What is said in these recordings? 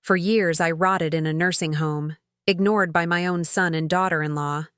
For years, I rotted in a nursing home, ignored by my own son and daughter-in-law.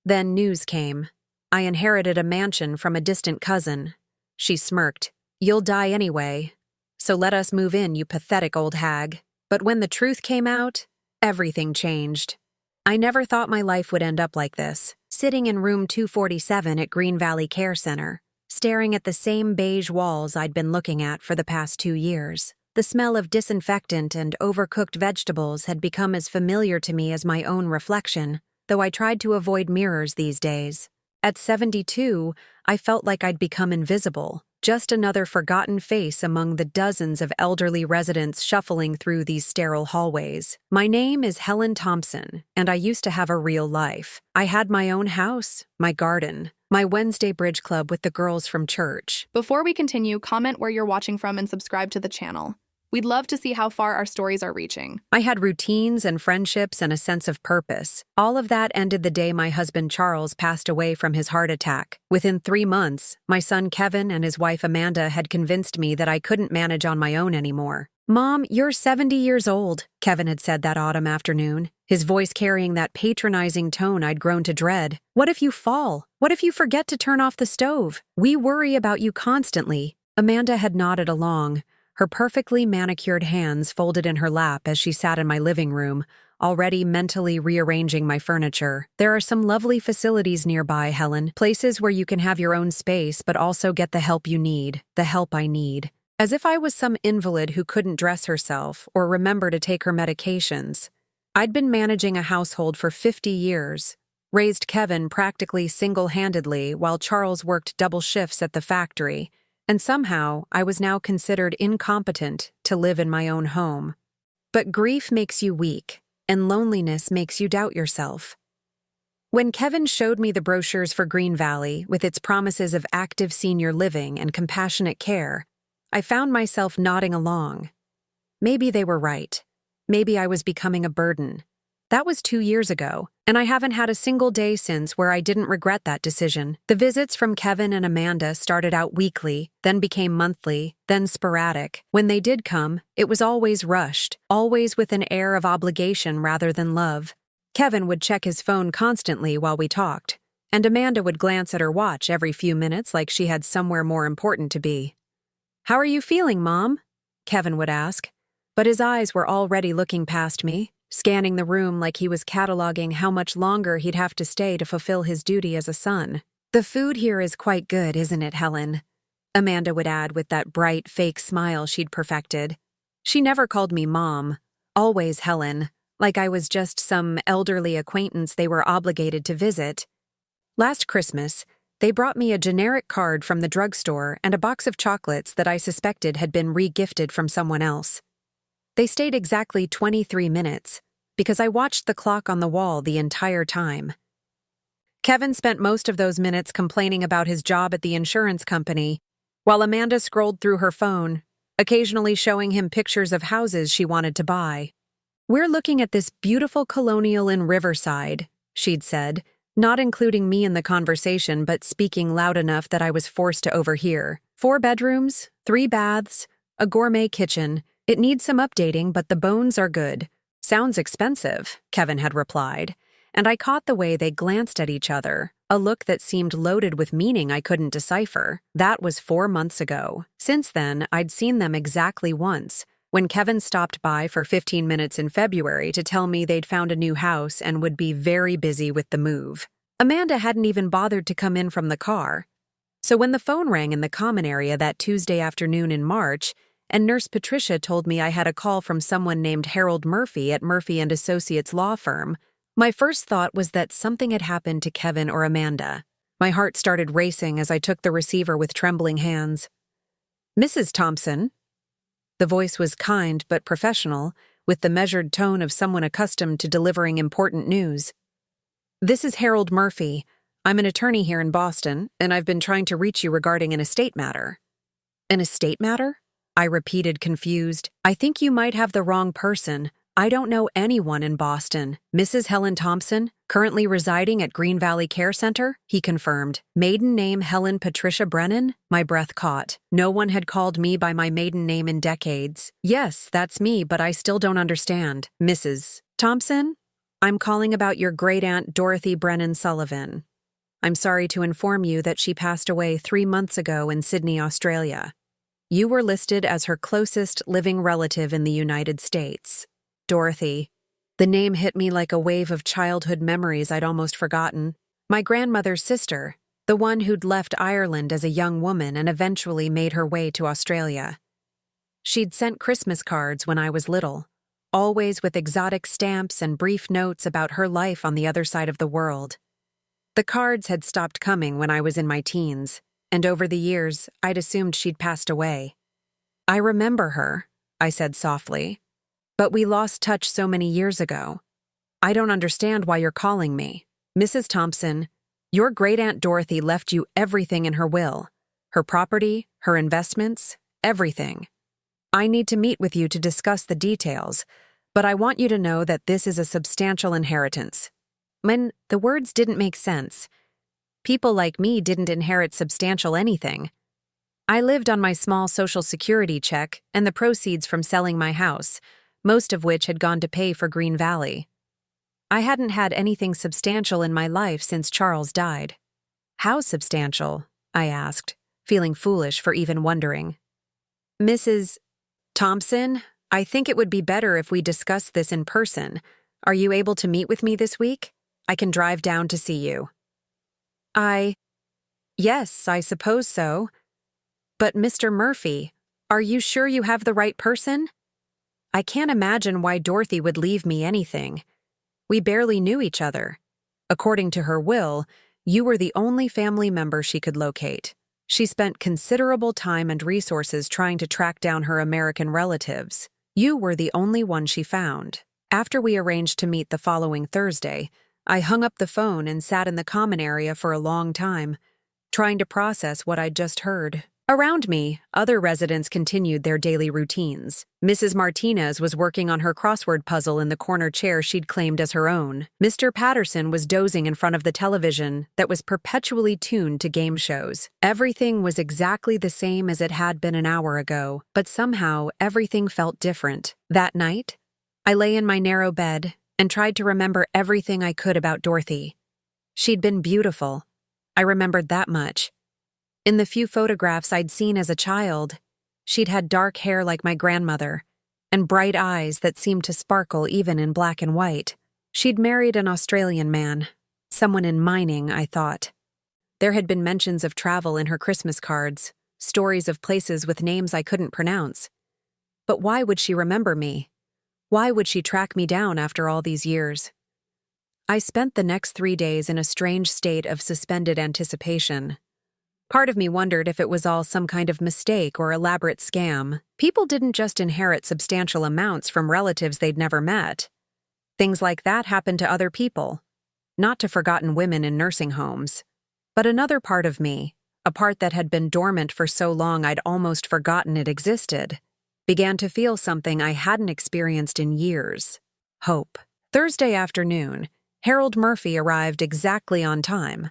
Then news came. I inherited a mansion from a distant cousin. She smirked. "You'll die anyway, so let us move in, you pathetic old hag." But when the truth came out, everything changed. I never thought my life would end up like this, sitting in room 247 at Green Valley Care Center, staring at the same beige walls I'd been looking at for the past 2 years. The smell of disinfectant and overcooked vegetables had become as familiar to me as my own reflection, though I tried to avoid mirrors these days. At 72, I felt like I'd become invisible, just another forgotten face among the dozens of elderly residents shuffling through these sterile hallways. My name is Helen Thompson, and I used to have a real life. I had my own house, my garden, my Wednesday bridge club with the girls from church. Before we continue, comment where you're watching from and subscribe to the channel. We'd love to see how far our stories are reaching. I had routines and friendships and a sense of purpose. All of that ended the day my husband Charles passed away from his heart attack. Within 3 months, my son Kevin and his wife Amanda had convinced me that I couldn't manage on my own anymore. "Mom, you're 70 years old," Kevin had said that autumn afternoon, his voice carrying that patronizing tone I'd grown to dread. "What if you fall? What if you forget to turn off the stove? We worry about you constantly." Amanda had nodded along, her perfectly manicured hands folded in her lap as she sat in my living room, already mentally rearranging my furniture. "There are some lovely facilities nearby, Helen, places where you can have your own space but also get the help you need, the help I need." As if I was some invalid who couldn't dress herself or remember to take her medications. I'd been managing a household for 50 years, raised Kevin practically single-handedly while Charles worked double shifts at the factory, and somehow I was now considered incompetent to live in my own home. But grief makes you weak, and loneliness makes you doubt yourself. When Kevin showed me the brochures for Green Valley with its promises of active senior living and compassionate care, I found myself nodding along. Maybe they were right. Maybe I was becoming a burden. That was 2 years ago, and I haven't had a single day since where I didn't regret that decision. The visits from Kevin and Amanda started out weekly, then became monthly, then sporadic. When they did come, it was always rushed, always with an air of obligation rather than love. Kevin would check his phone constantly while we talked, and Amanda would glance at her watch every few minutes like she had somewhere more important to be. "How are you feeling, Mom?" Kevin would ask, but his eyes were already looking past me, scanning the room like he was cataloging how much longer he'd have to stay to fulfill his duty as a son. "The food here is quite good, isn't it, Helen?" Amanda would add with that bright, fake smile she'd perfected. She never called me Mom, always Helen, like I was just some elderly acquaintance they were obligated to visit. Last Christmas, they brought me a generic card from the drugstore and a box of chocolates that I suspected had been re-gifted from someone else. They stayed exactly 23 minutes, because I watched the clock on the wall the entire time. Kevin spent most of those minutes complaining about his job at the insurance company, while Amanda scrolled through her phone, occasionally showing him pictures of houses she wanted to buy. "We're looking at this beautiful colonial in Riverside," she'd said, not including me in the conversation but speaking loud enough that I was forced to overhear. 4 bedrooms, 3 baths, a gourmet kitchen. "It needs some updating, but the bones are good." "Sounds expensive," Kevin had replied, and I caught the way they glanced at each other, a look that seemed loaded with meaning I couldn't decipher. That was 4 months ago. Since then, I'd seen them exactly once, when Kevin stopped by for 15 minutes in February to tell me they'd found a new house and would be very busy with the move. Amanda hadn't even bothered to come in from the car. So when the phone rang in the common area that Tuesday afternoon in March, and Nurse Patricia told me I had a call from someone named Harold Murphy at Murphy & Associates law firm, my first thought was that something had happened to Kevin or Amanda. My heart started racing as I took the receiver with trembling hands. "Mrs. Thompson?" The voice was kind but professional, with the measured tone of someone accustomed to delivering important news. "This is Harold Murphy. I'm an attorney here in Boston, and I've been trying to reach you regarding an estate matter." "An estate matter?" I repeated, confused. "I think you might have the wrong person. I don't know anyone in Boston. Mrs. Helen Thompson, currently residing at Green Valley Care Center, he confirmed. Maiden name Helen Patricia Brennan? My breath caught. No one had called me by my maiden name in decades. Yes, that's me, but I still don't understand. Mrs. Thompson? I'm calling about your great-aunt Dorothy Brennan Sullivan. I'm sorry to inform you that she passed away 3 months ago in Sydney, Australia. You were listed as her closest living relative in the United States. Dorothy. The name hit me like a wave of childhood memories I'd almost forgotten. My grandmother's sister, the one who'd left Ireland as a young woman and eventually made her way to Australia. She'd sent Christmas cards when I was little, always with exotic stamps and brief notes about her life on the other side of the world. The cards had stopped coming when I was in my teens, and over the years, I'd assumed she'd passed away. I remember her, I said softly. But we lost touch so many years ago. I don't understand why you're calling me. Mrs. Thompson, your great-aunt Dorothy left you everything in her will. Her property, her investments, everything. I need to meet with you to discuss the details, but I want you to know that this is a substantial inheritance. The words didn't make sense. People like me didn't inherit substantial anything. I lived on my small Social Security check and the proceeds from selling my house, most of which had gone to pay for Green Valley. I hadn't had anything substantial in my life since Charles died. How substantial? I asked, feeling foolish for even wondering. Mrs. Thompson, I think it would be better if we discussed this in person. Are you able to meet with me this week? I can drive down to see you. Yes, I suppose so. But Mr. Murphy, are you sure you have the right person? I can't imagine why Dorothy would leave me anything. We barely knew each other. According to her will, you were the only family member she could locate. She spent considerable time and resources trying to track down her American relatives. You were the only one she found. After we arranged to meet the following Thursday, I hung up the phone and sat in the common area for a long time, trying to process what I'd just heard. Around me, other residents continued their daily routines. Mrs. Martinez was working on her crossword puzzle in the corner chair she'd claimed as her own. Mr. Patterson was dozing in front of the television that was perpetually tuned to game shows. Everything was exactly the same as it had been an hour ago, but somehow everything felt different. That night, I lay in my narrow bed and tried to remember everything I could about Dorothy. She'd been beautiful. I remembered that much. In the few photographs I'd seen as a child, she'd had dark hair like my grandmother, and bright eyes that seemed to sparkle even in black and white. She'd married an Australian man, someone in mining, I thought. There had been mentions of travel in her Christmas cards, stories of places with names I couldn't pronounce. But why would she remember me? Why would she track me down after all these years? I spent the next 3 days in a strange state of suspended anticipation. Part of me wondered if it was all some kind of mistake or elaborate scam. People didn't just inherit substantial amounts from relatives they'd never met. Things like that happened to other people, not to forgotten women in nursing homes. But another part of me, a part that had been dormant for so long I'd almost forgotten it existed, began to feel something I hadn't experienced in years: hope. Thursday afternoon, Harold Murphy arrived exactly on time.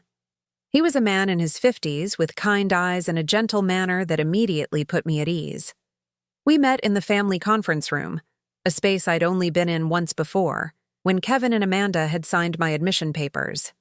He was a man in his 50s with kind eyes and a gentle manner that immediately put me at ease. We met in the family conference room, a space I'd only been in once before, when Kevin and Amanda had signed my admission papers.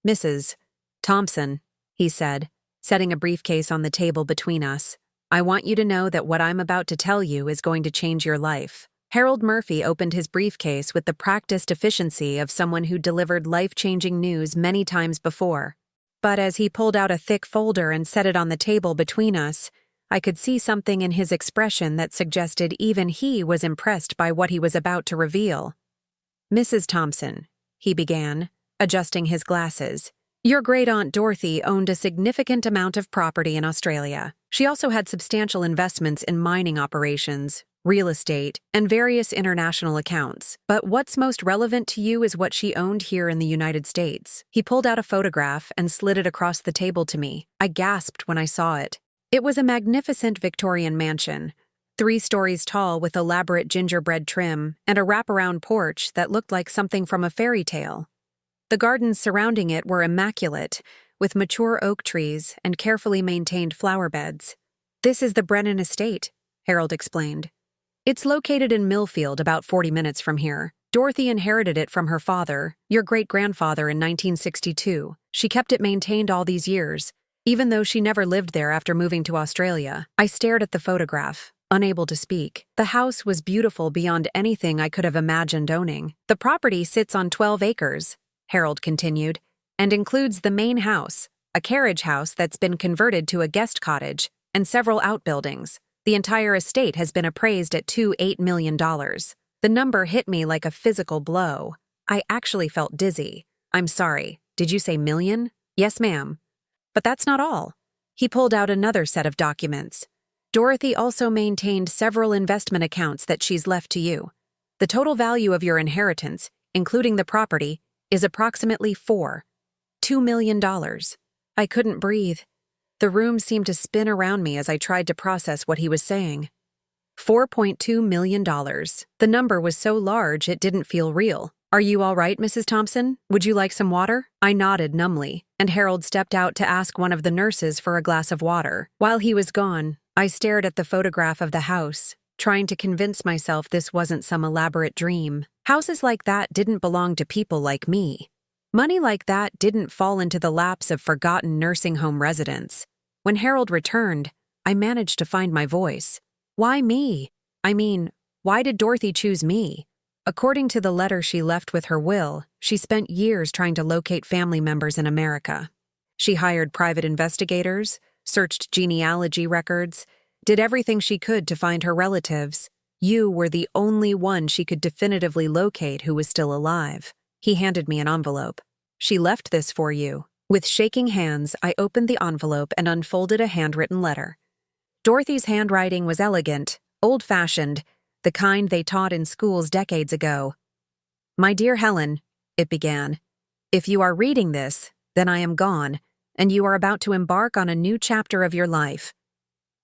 Mrs. Thompson, he said, setting a briefcase on the table between us, I want you to know that what I'm about to tell you is going to change your life. Harold Murphy opened his briefcase with the practiced efficiency of someone who delivered life-changing news many times before. But as he pulled out a thick folder and set it on the table between us, I could see something in his expression that suggested even he was impressed by what he was about to reveal. Mrs. Thompson, he began, adjusting his glasses, your great-aunt Dorothy owned a significant amount of property in Australia. She also had substantial investments in mining operations, real estate, and various international accounts. But what's most relevant to you is what she owned here in the United States. He pulled out a photograph and slid it across the table to me. I gasped when I saw it. It was a magnificent Victorian mansion, 3 stories tall with elaborate gingerbread trim and a wraparound porch that looked like something from a fairy tale. The gardens surrounding it were immaculate, with mature oak trees and carefully maintained flower beds. "This is the Brennan estate," Harold explained. "It's located in Millfield, about 40 minutes from here. Dorothy inherited it from her father, your great-grandfather, in 1962. She kept it maintained all these years, even though she never lived there after moving to Australia." I stared at the photograph, unable to speak. The house was beautiful beyond anything I could have imagined owning. "The property sits on 12 acres, Harold continued, "and includes the main house, a carriage house that's been converted to a guest cottage, and several outbuildings. The entire estate has been appraised at $2.8 million. The number hit me like a physical blow. I actually felt dizzy. "I'm sorry, did you say million?" "Yes, ma'am. But that's not all." He pulled out another set of documents. "Dorothy also maintained several investment accounts that she's left to you. The total value of your inheritance, including the property, is approximately $2 million. I couldn't breathe. The room seemed to spin around me as I tried to process what he was saying. $4.2 million. The number was so large it didn't feel real. "Are you all right, Mrs. Thompson? Would you like some water?" I nodded numbly, and Harold stepped out to ask one of the nurses for a glass of water. While he was gone, I stared at the photograph of the house, trying to convince myself this wasn't some elaborate dream. Houses like that didn't belong to people like me. Money like that didn't fall into the laps of forgotten nursing home residents. When Harold returned, I managed to find my voice. "Why me? I mean, why did Dorothy choose me?" According to the letter she left with her will, she spent years trying to locate family members in America. She hired private investigators, searched genealogy records, did everything she could to find her relatives. You were the only one she could definitively locate who was still alive. He handed me an envelope. "She left this for you." With shaking hands, I opened the envelope and unfolded a handwritten letter. Dorothy's handwriting was elegant, old-fashioned, the kind they taught in schools decades ago. "My dear Helen," it began, "if you are reading this, then I am gone, and you are about to embark on a new chapter of your life.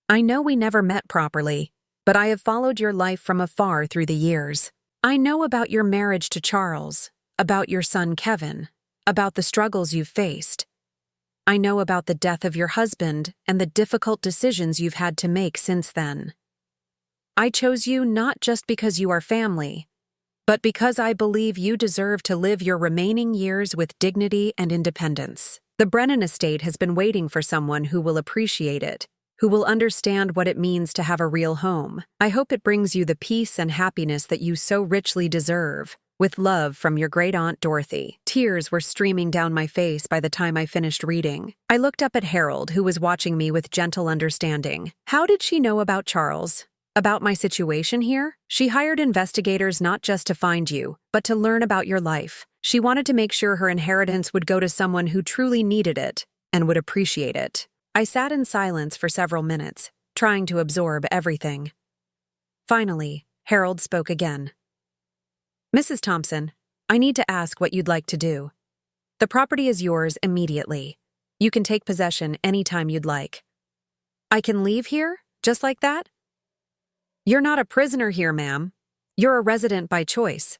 I know we never met properly, but I have followed your life from afar through the years. I know about your marriage to Charles, about your son Kevin, about the struggles you've faced. I know about the death of your husband and the difficult decisions you've had to make since then. I chose you not just because you are family, but because I believe you deserve to live your remaining years with dignity and independence. The Brennan estate has been waiting for someone who will appreciate it, who will understand what it means to have a real home. I hope it brings you the peace and happiness that you so richly deserve. With love from your great-aunt Dorothy." Tears were streaming down my face by the time I finished reading. I looked up at Harold, who was watching me with gentle understanding. "How did she know about Charles? About my situation here? She hired investigators not just to find you, but to learn about your life. She wanted to make sure her inheritance would go to someone who truly needed it and would appreciate it." I sat in silence for several minutes, trying to absorb everything. Finally, Harold spoke again. "Mrs. Thompson, I need to ask what you'd like to do. The property is yours immediately. You can take possession anytime you'd like." "I can leave here? Just like that?" "You're not a prisoner here, ma'am. You're a resident by choice.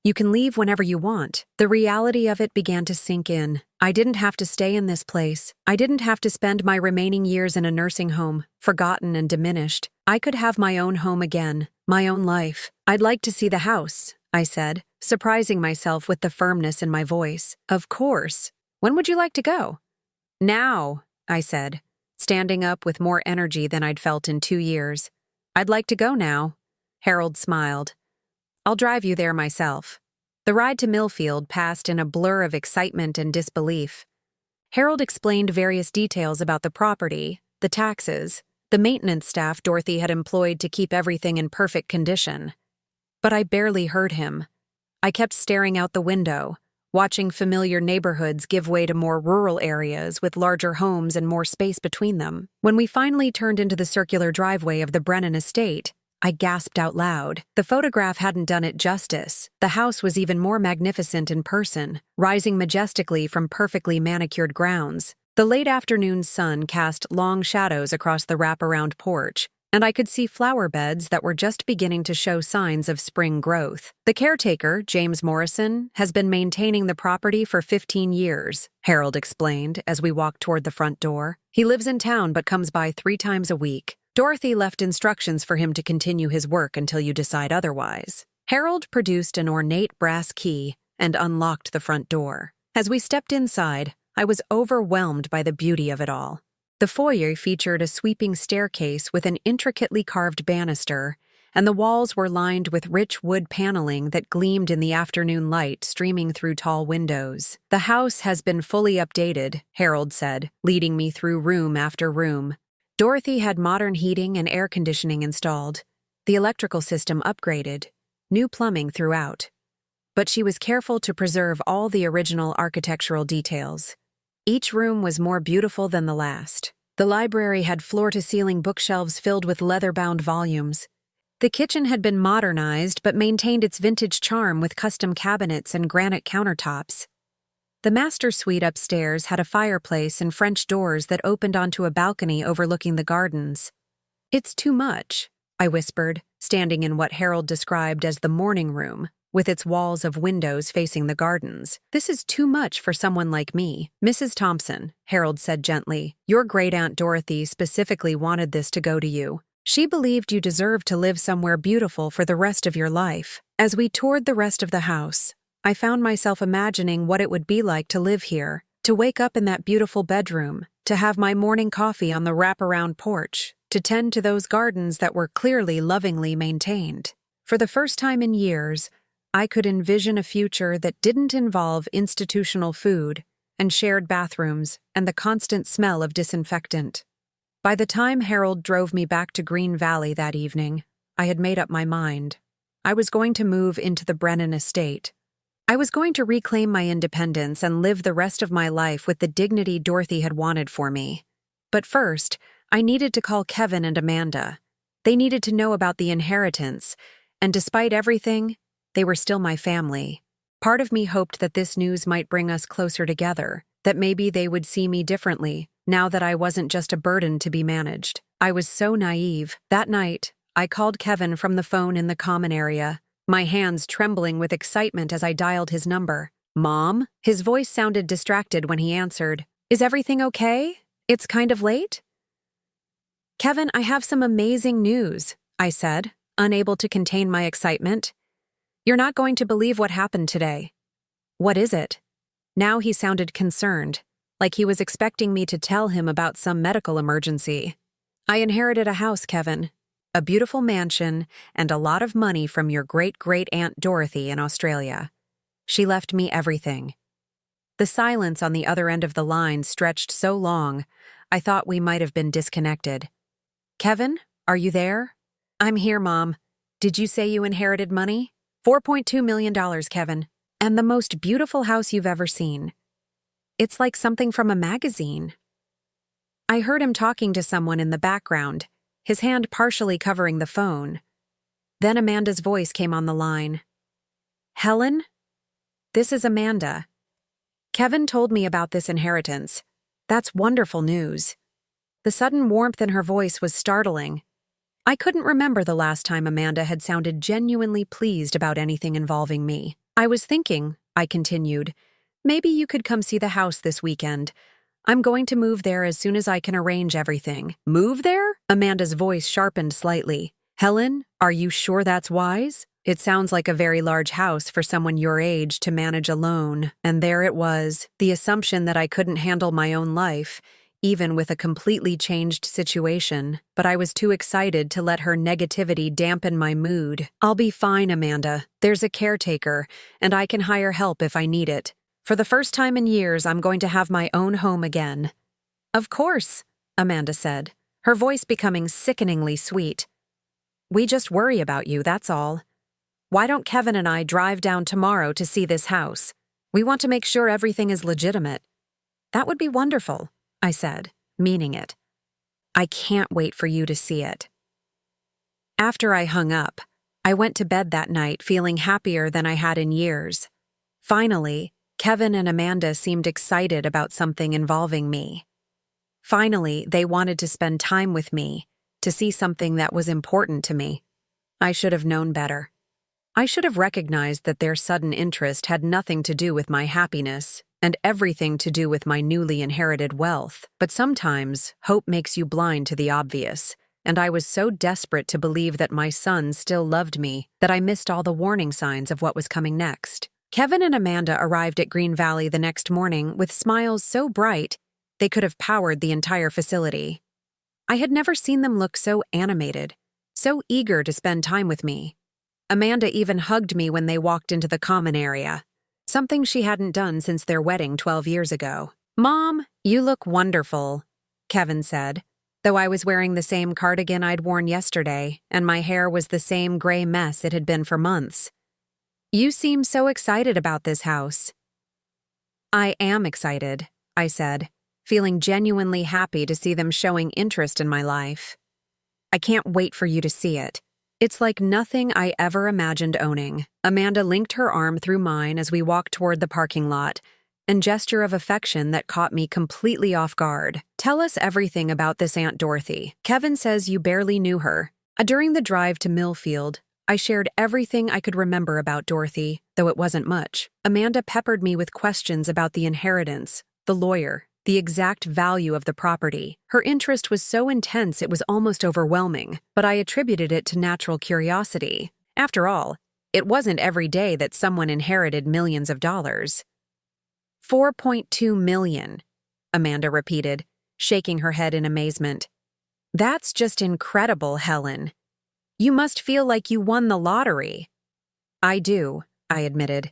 You can leave whenever you want." The reality of it began to sink in. I didn't have to stay in this place. I didn't have to spend my remaining years in a nursing home, forgotten and diminished. I could have my own home again, my own life. "I'd like to see the house," I said, surprising myself with the firmness in my voice. "Of course. When would you like to go?" "Now," I said, standing up with more energy than I'd felt in 2 years. "I'd like to go now." Harold smiled. "I'll drive you there myself." The ride to Millfield passed in a blur of excitement and disbelief. Harold explained various details about the property, the taxes, the maintenance staff Dorothy had employed to keep everything in perfect condition. But I barely heard him. I kept staring out the window, watching familiar neighborhoods give way to more rural areas with larger homes and more space between them. When we finally turned into the circular driveway of the Brennan estate, I gasped out loud. The photograph hadn't done it justice. The house was even more magnificent in person, rising majestically from perfectly manicured grounds. The late afternoon sun cast long shadows across the wraparound porch, and I could see flower beds that were just beginning to show signs of spring growth. The caretaker, James Morrison, has been maintaining the property for 15 years, Harold explained as we walked toward the front door. He lives in town but comes by 3 times a week. Dorothy left instructions for him to continue his work until you decide otherwise. Harold produced an ornate brass key and unlocked the front door. As we stepped inside, I was overwhelmed by the beauty of it all. The foyer featured a sweeping staircase with an intricately carved banister, and the walls were lined with rich wood paneling that gleamed in the afternoon light streaming through tall windows. The house has been fully updated, Harold said, leading me through room after room. Dorothy had modern heating and air conditioning installed, the electrical system upgraded, new plumbing throughout. But she was careful to preserve all the original architectural details. Each room was more beautiful than the last. The library had floor-to-ceiling bookshelves filled with leather-bound volumes. The kitchen had been modernized but maintained its vintage charm with custom cabinets and granite countertops. The master suite upstairs had a fireplace and French doors that opened onto a balcony overlooking the gardens. "It's too much," I whispered, standing in what Harold described as the morning room, with its walls of windows facing the gardens. "This is too much for someone like me." "Mrs. Thompson," Harold said gently, "your great-aunt Dorothy specifically wanted this to go to you. She believed you deserved to live somewhere beautiful for the rest of your life." As we toured the rest of the house, I found myself imagining what it would be like to live here, to wake up in that beautiful bedroom, to have my morning coffee on the wraparound porch, to tend to those gardens that were clearly lovingly maintained. For the first time in years, I could envision a future that didn't involve institutional food and shared bathrooms and the constant smell of disinfectant. By the time Harold drove me back to Green Valley that evening, I had made up my mind. I was going to move into the Brennan estate. I was going to reclaim my independence and live the rest of my life with the dignity Dorothy had wanted for me. But first, I needed to call Kevin and Amanda. They needed to know about the inheritance, and despite everything, they were still my family. Part of me hoped that this news might bring us closer together, that maybe they would see me differently, now that I wasn't just a burden to be managed. I was so naive. That night, I called Kevin from the phone in the common area, my hands trembling with excitement as I dialed his number. "Mom?" His voice sounded distracted when he answered. "Is everything okay? It's kind of late?" "Kevin, I have some amazing news," I said, unable to contain my excitement. "You're not going to believe what happened today." "What is it?" Now he sounded concerned, like he was expecting me to tell him about some medical emergency. "I inherited a house, Kevin. A beautiful mansion and a lot of money from your great-great-aunt Dorothy in Australia. She left me everything." The silence on the other end of the line stretched so long, I thought we might have been disconnected. "Kevin, are you there?" "I'm here, Mom. Did you say you inherited money?" $4.2 million, Kevin. "And the most beautiful house you've ever seen. It's like something from a magazine." I heard him talking to someone in the background, his hand partially covering the phone. Then Amanda's voice came on the line. "Helen? This is Amanda. Kevin told me about this inheritance. That's wonderful news." The sudden warmth in her voice was startling. I couldn't remember the last time Amanda had sounded genuinely pleased about anything involving me. "I was thinking," I continued, "maybe you could come see the house this weekend. I'm going to move there as soon as I can arrange everything." "Move there?" Amanda's voice sharpened slightly. "Helen, are you sure that's wise? It sounds like a very large house for someone your age to manage alone." And there it was, the assumption that I couldn't handle my own life, even with a completely changed situation. But I was too excited to let her negativity dampen my mood. "I'll be fine, Amanda. There's a caretaker, and I can hire help if I need it. For the first time in years, I'm going to have my own home again." "Of course," Amanda said, her voice becoming sickeningly sweet. "We just worry about you, that's all. Why don't Kevin and I drive down tomorrow to see this house? We want to make sure everything is legitimate." "That would be wonderful," I said, meaning it. "I can't wait for you to see it." After I hung up, I went to bed that night feeling happier than I had in years. Finally, Kevin and Amanda seemed excited about something involving me. Finally, they wanted to spend time with me, to see something that was important to me. I should have known better. I should have recognized that their sudden interest had nothing to do with my happiness and everything to do with my newly inherited wealth. But sometimes, hope makes you blind to the obvious, and I was so desperate to believe that my son still loved me that I missed all the warning signs of what was coming next. Kevin and Amanda arrived at Green Valley the next morning with smiles so bright they could have powered the entire facility. I had never seen them look so animated, so eager to spend time with me. Amanda even hugged me when they walked into the common area, something she hadn't done since their wedding 12 years ago. "Mom, you look wonderful," Kevin said, though I was wearing the same cardigan I'd worn yesterday, and my hair was the same gray mess it had been for months. "You seem so excited about this house." "I am excited," I said, feeling genuinely happy to see them showing interest in my life. "I can't wait for you to see it. It's like nothing I ever imagined owning." Amanda linked her arm through mine as we walked toward the parking lot, a gesture of affection that caught me completely off guard. "Tell us everything about this Aunt Dorothy. Kevin says you barely knew her." During the drive to Millfield, I shared everything I could remember about Dorothy, though it wasn't much. Amanda peppered me with questions about the inheritance, the lawyer, the exact value of the property. Her interest was so intense it was almost overwhelming, but I attributed it to natural curiosity. After all, it wasn't every day that someone inherited millions of dollars. $4.2 million, Amanda repeated, shaking her head in amazement. "That's just incredible, Helen. You must feel like you won the lottery." "I do," I admitted.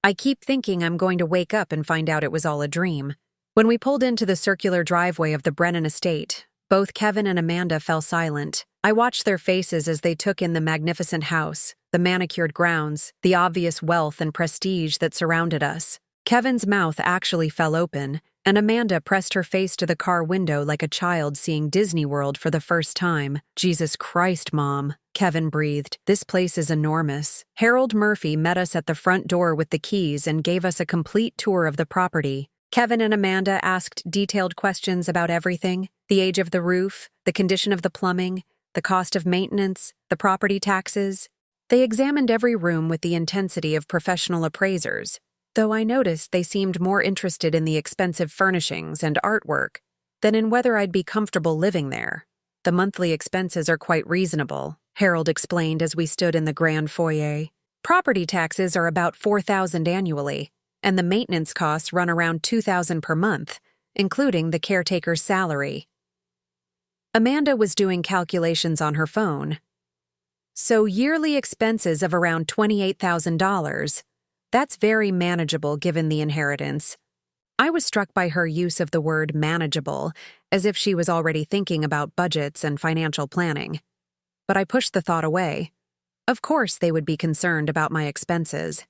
"I keep thinking I'm going to wake up and find out it was all a dream." When we pulled into the circular driveway of the Brennan estate, both Kevin and Amanda fell silent. I watched their faces as they took in the magnificent house, the manicured grounds, the obvious wealth and prestige that surrounded us. Kevin's mouth actually fell open, and Amanda pressed her face to the car window like a child seeing Disney World for the first time. "Jesus Christ, Mom," Kevin breathed. "This place is enormous." Harold Murphy met us at the front door with the keys and gave us a complete tour of the property. Kevin and Amanda asked detailed questions about everything: the age of the roof, the condition of the plumbing, the cost of maintenance, the property taxes. They examined every room with the intensity of professional appraisers, though I noticed they seemed more interested in the expensive furnishings and artwork than in whether I'd be comfortable living there. "The monthly expenses are quite reasonable," Harold explained as we stood in the grand foyer. "Property taxes are about $4,000 annually, and the maintenance costs run around $2,000 per month, including the caretaker's salary." Amanda was doing calculations on her phone. "So yearly expenses of around $28,000. That's very manageable given the inheritance." I was struck by her use of the word manageable, as if she was already thinking about budgets and financial planning. But I pushed the thought away. Of course they would be concerned about my expenses.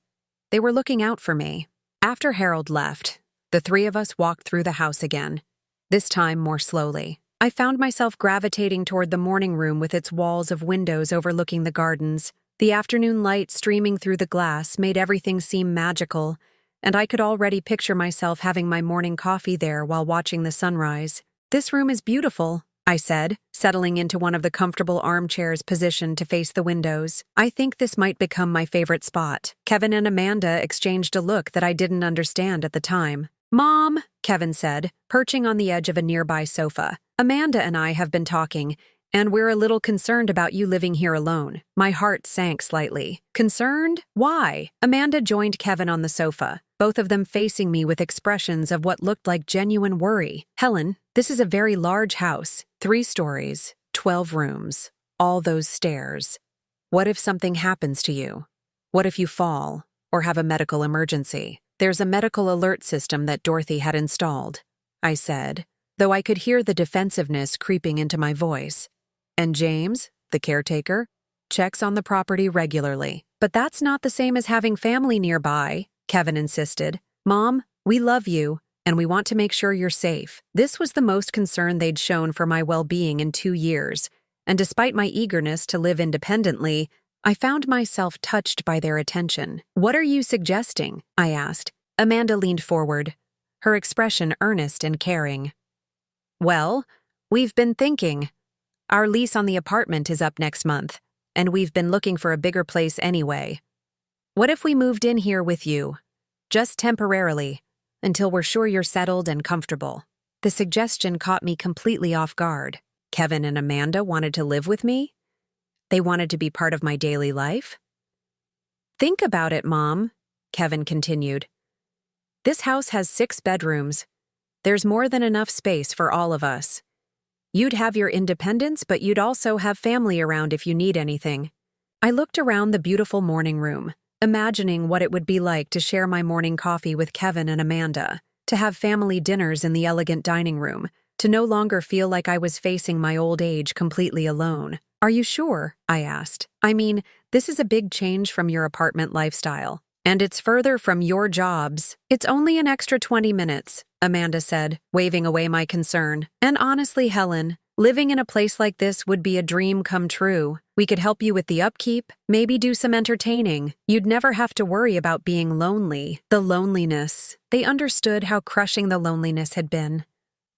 They were looking out for me. After Harold left, the three of us walked through the house again, this time more slowly. I found myself gravitating toward the morning room with its walls of windows overlooking the gardens. The afternoon light streaming through the glass made everything seem magical, and I could already picture myself having my morning coffee there while watching the sunrise. "This room is beautiful," I said, settling into one of the comfortable armchairs positioned to face the windows. "I think this might become my favorite spot." Kevin and Amanda exchanged a look that I didn't understand at the time. "Mom," Kevin said, perching on the edge of a nearby sofa, "Amanda and I have been talking, and we're a little concerned about you living here alone." My heart sank slightly. "Concerned? Why?" Amanda joined Kevin on the sofa, both of them facing me with expressions of what looked like genuine worry. "Helen, this is a very large house, 3 stories, 12 rooms, all those stairs. What if something happens to you? What if you fall or have a medical emergency?" "There's a medical alert system that Dorothy had installed," I said, though I could hear the defensiveness creeping into my voice. "And James, the caretaker, checks on the property regularly." "But that's not the same as having family nearby," Kevin insisted. "Mom, we love you, and we want to make sure you're safe." This was the most concern they'd shown for my well-being in 2 years, and despite my eagerness to live independently, I found myself touched by their attention. "What are you suggesting?" I asked. Amanda leaned forward, her expression earnest and caring. "Well, we've been thinking." Our lease on the apartment is up next month, and we've been looking for a bigger place anyway. What if we moved in here with you? Just temporarily, until we're sure you're settled and comfortable. The suggestion caught me completely off guard. Kevin and Amanda wanted to live with me? They wanted to be part of my daily life? Think about it, Mom, Kevin continued. This house has 6 bedrooms. There's more than enough space for all of us. You'd have your independence, but you'd also have family around if you need anything. I looked around the beautiful morning room, imagining what it would be like to share my morning coffee with Kevin and Amanda, to have family dinners in the elegant dining room, to no longer feel like I was facing my old age completely alone. Are you sure? I asked. I mean, this is a big change from your apartment lifestyle. And it's further from your jobs. It's only an extra 20 minutes, Amanda said, waving away my concern. And honestly, Helen, living in a place like this would be a dream come true. We could help you with the upkeep, maybe do some entertaining. You'd never have to worry about being lonely. The loneliness. They understood how crushing the loneliness had been.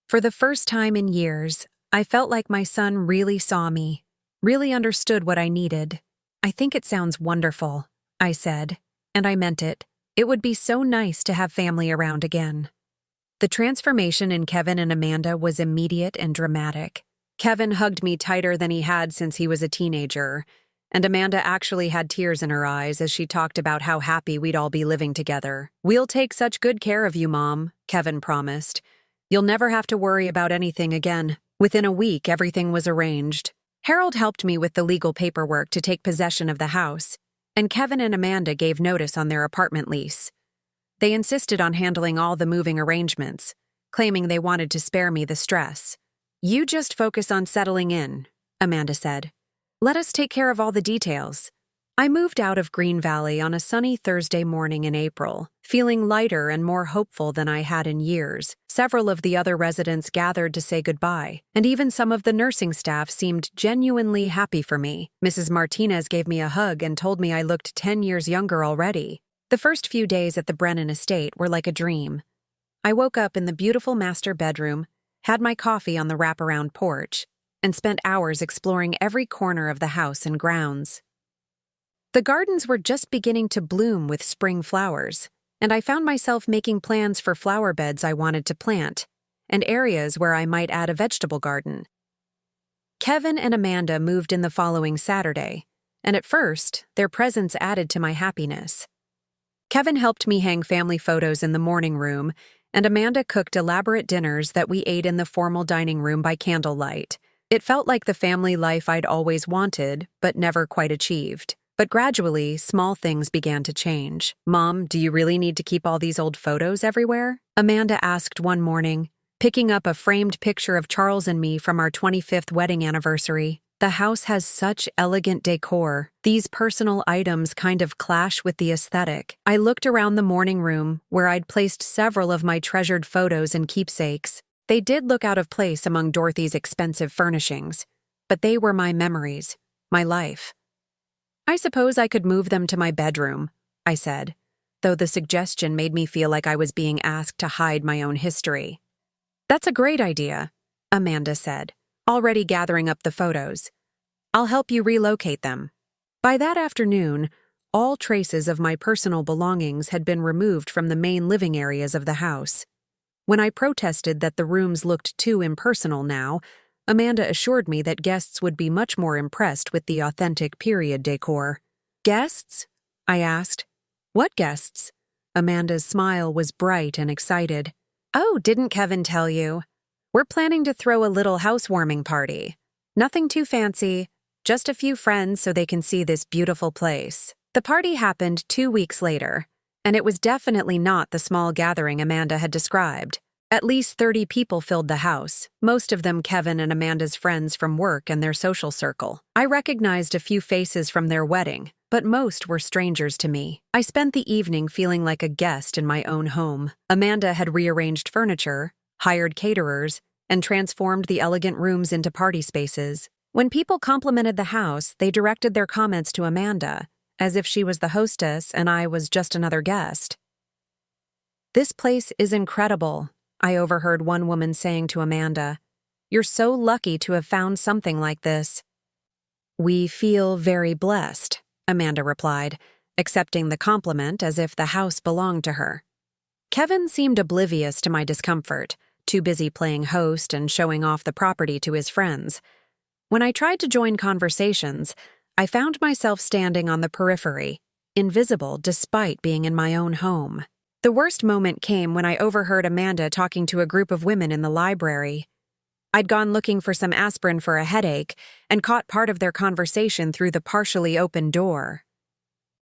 For the first time in years, I felt like my son really saw me, really understood what I needed. I think it sounds wonderful, I said, and I meant it. It would be so nice to have family around again. The transformation in Kevin and Amanda was immediate and dramatic. Kevin hugged me tighter than he had since he was a teenager, and Amanda actually had tears in her eyes as she talked about how happy we'd all be living together. We'll take such good care of you, Mom, Kevin promised. You'll never have to worry about anything again. Within a week, everything was arranged. Harold helped me with the legal paperwork to take possession of the house, and Kevin and Amanda gave notice on their apartment lease. They insisted on handling all the moving arrangements, claiming they wanted to spare me the stress. You just focus on settling in, Amanda said. Let us take care of all the details. I moved out of Green Valley on a sunny Thursday morning in April, feeling lighter and more hopeful than I had in years. Several of the other residents gathered to say goodbye, and even some of the nursing staff seemed genuinely happy for me. Mrs. Martinez gave me a hug and told me I looked 10 years younger already. The first few days at the Brennan estate were like a dream. I woke up in the beautiful master bedroom, had my coffee on the wraparound porch, and spent hours exploring every corner of the house and grounds. The gardens were just beginning to bloom with spring flowers, and I found myself making plans for flower beds I wanted to plant, and areas where I might add a vegetable garden. Kevin and Amanda moved in the following Saturday, and at first, their presence added to my happiness. Kevin helped me hang family photos in the morning room, and Amanda cooked elaborate dinners that we ate in the formal dining room by candlelight. It felt like the family life I'd always wanted, but never quite achieved. But gradually, small things began to change. Mom, do you really need to keep all these old photos everywhere? Amanda asked one morning, picking up a framed picture of Charles and me from our 25th wedding anniversary. The house has such elegant decor. These personal items kind of clash with the aesthetic. I looked around the morning room, where I'd placed several of my treasured photos and keepsakes. They did look out of place among Dorothy's expensive furnishings, but they were my memories, my life. I suppose I could move them to my bedroom, I said, though the suggestion made me feel like I was being asked to hide my own history. That's a great idea, Amanda said, already gathering up the photos. I'll help you relocate them. By that afternoon, all traces of my personal belongings had been removed from the main living areas of the house. When I protested that the rooms looked too impersonal now, Amanda assured me that guests would be much more impressed with the authentic period decor. Guests? I asked. What guests? Amanda's smile was bright and excited. Oh, didn't Kevin tell you? We're planning to throw a little housewarming party. Nothing too fancy, just a few friends so they can see this beautiful place. The party happened 2 weeks later, and it was definitely not the small gathering Amanda had described. At least 30 people filled the house, most of them Kevin and Amanda's friends from work and their social circle. I recognized a few faces from their wedding, but most were strangers to me. I spent the evening feeling like a guest in my own home. Amanda had rearranged furniture, hired caterers, and transformed the elegant rooms into party spaces. When people complimented the house, they directed their comments to Amanda, as if she was the hostess and I was just another guest. This place is incredible, I overheard one woman saying to Amanda. You're so lucky to have found something like this." "We feel very blessed," Amanda replied, accepting the compliment as if the house belonged to her. Kevin seemed oblivious to my discomfort, too busy playing host and showing off the property to his friends. When I tried to join conversations, I found myself standing on the periphery, invisible despite being in my own home. The worst moment came when I overheard Amanda talking to a group of women in the library. I'd gone looking for some aspirin for a headache and caught part of their conversation through the partially open door.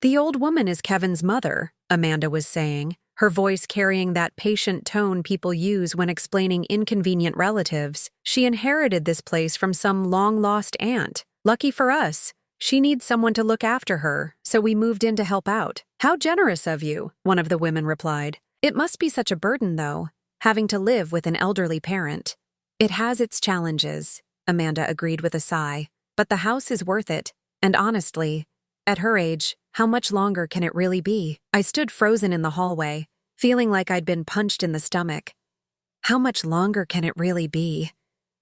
"The old woman is Kevin's mother," Amanda was saying, her voice carrying that patient tone people use when explaining inconvenient relatives. "She inherited this place from some long-lost aunt. Lucky for us. She needs someone to look after her, so we moved in to help out." "How generous of you," one of the women replied. "It must be such a burden, though, having to live with an elderly parent." "It has its challenges," Amanda agreed with a sigh, "but the house is worth it, and honestly, at her age, how much longer can it really be?" I stood frozen in the hallway, feeling like I'd been punched in the stomach. How much longer can it really be?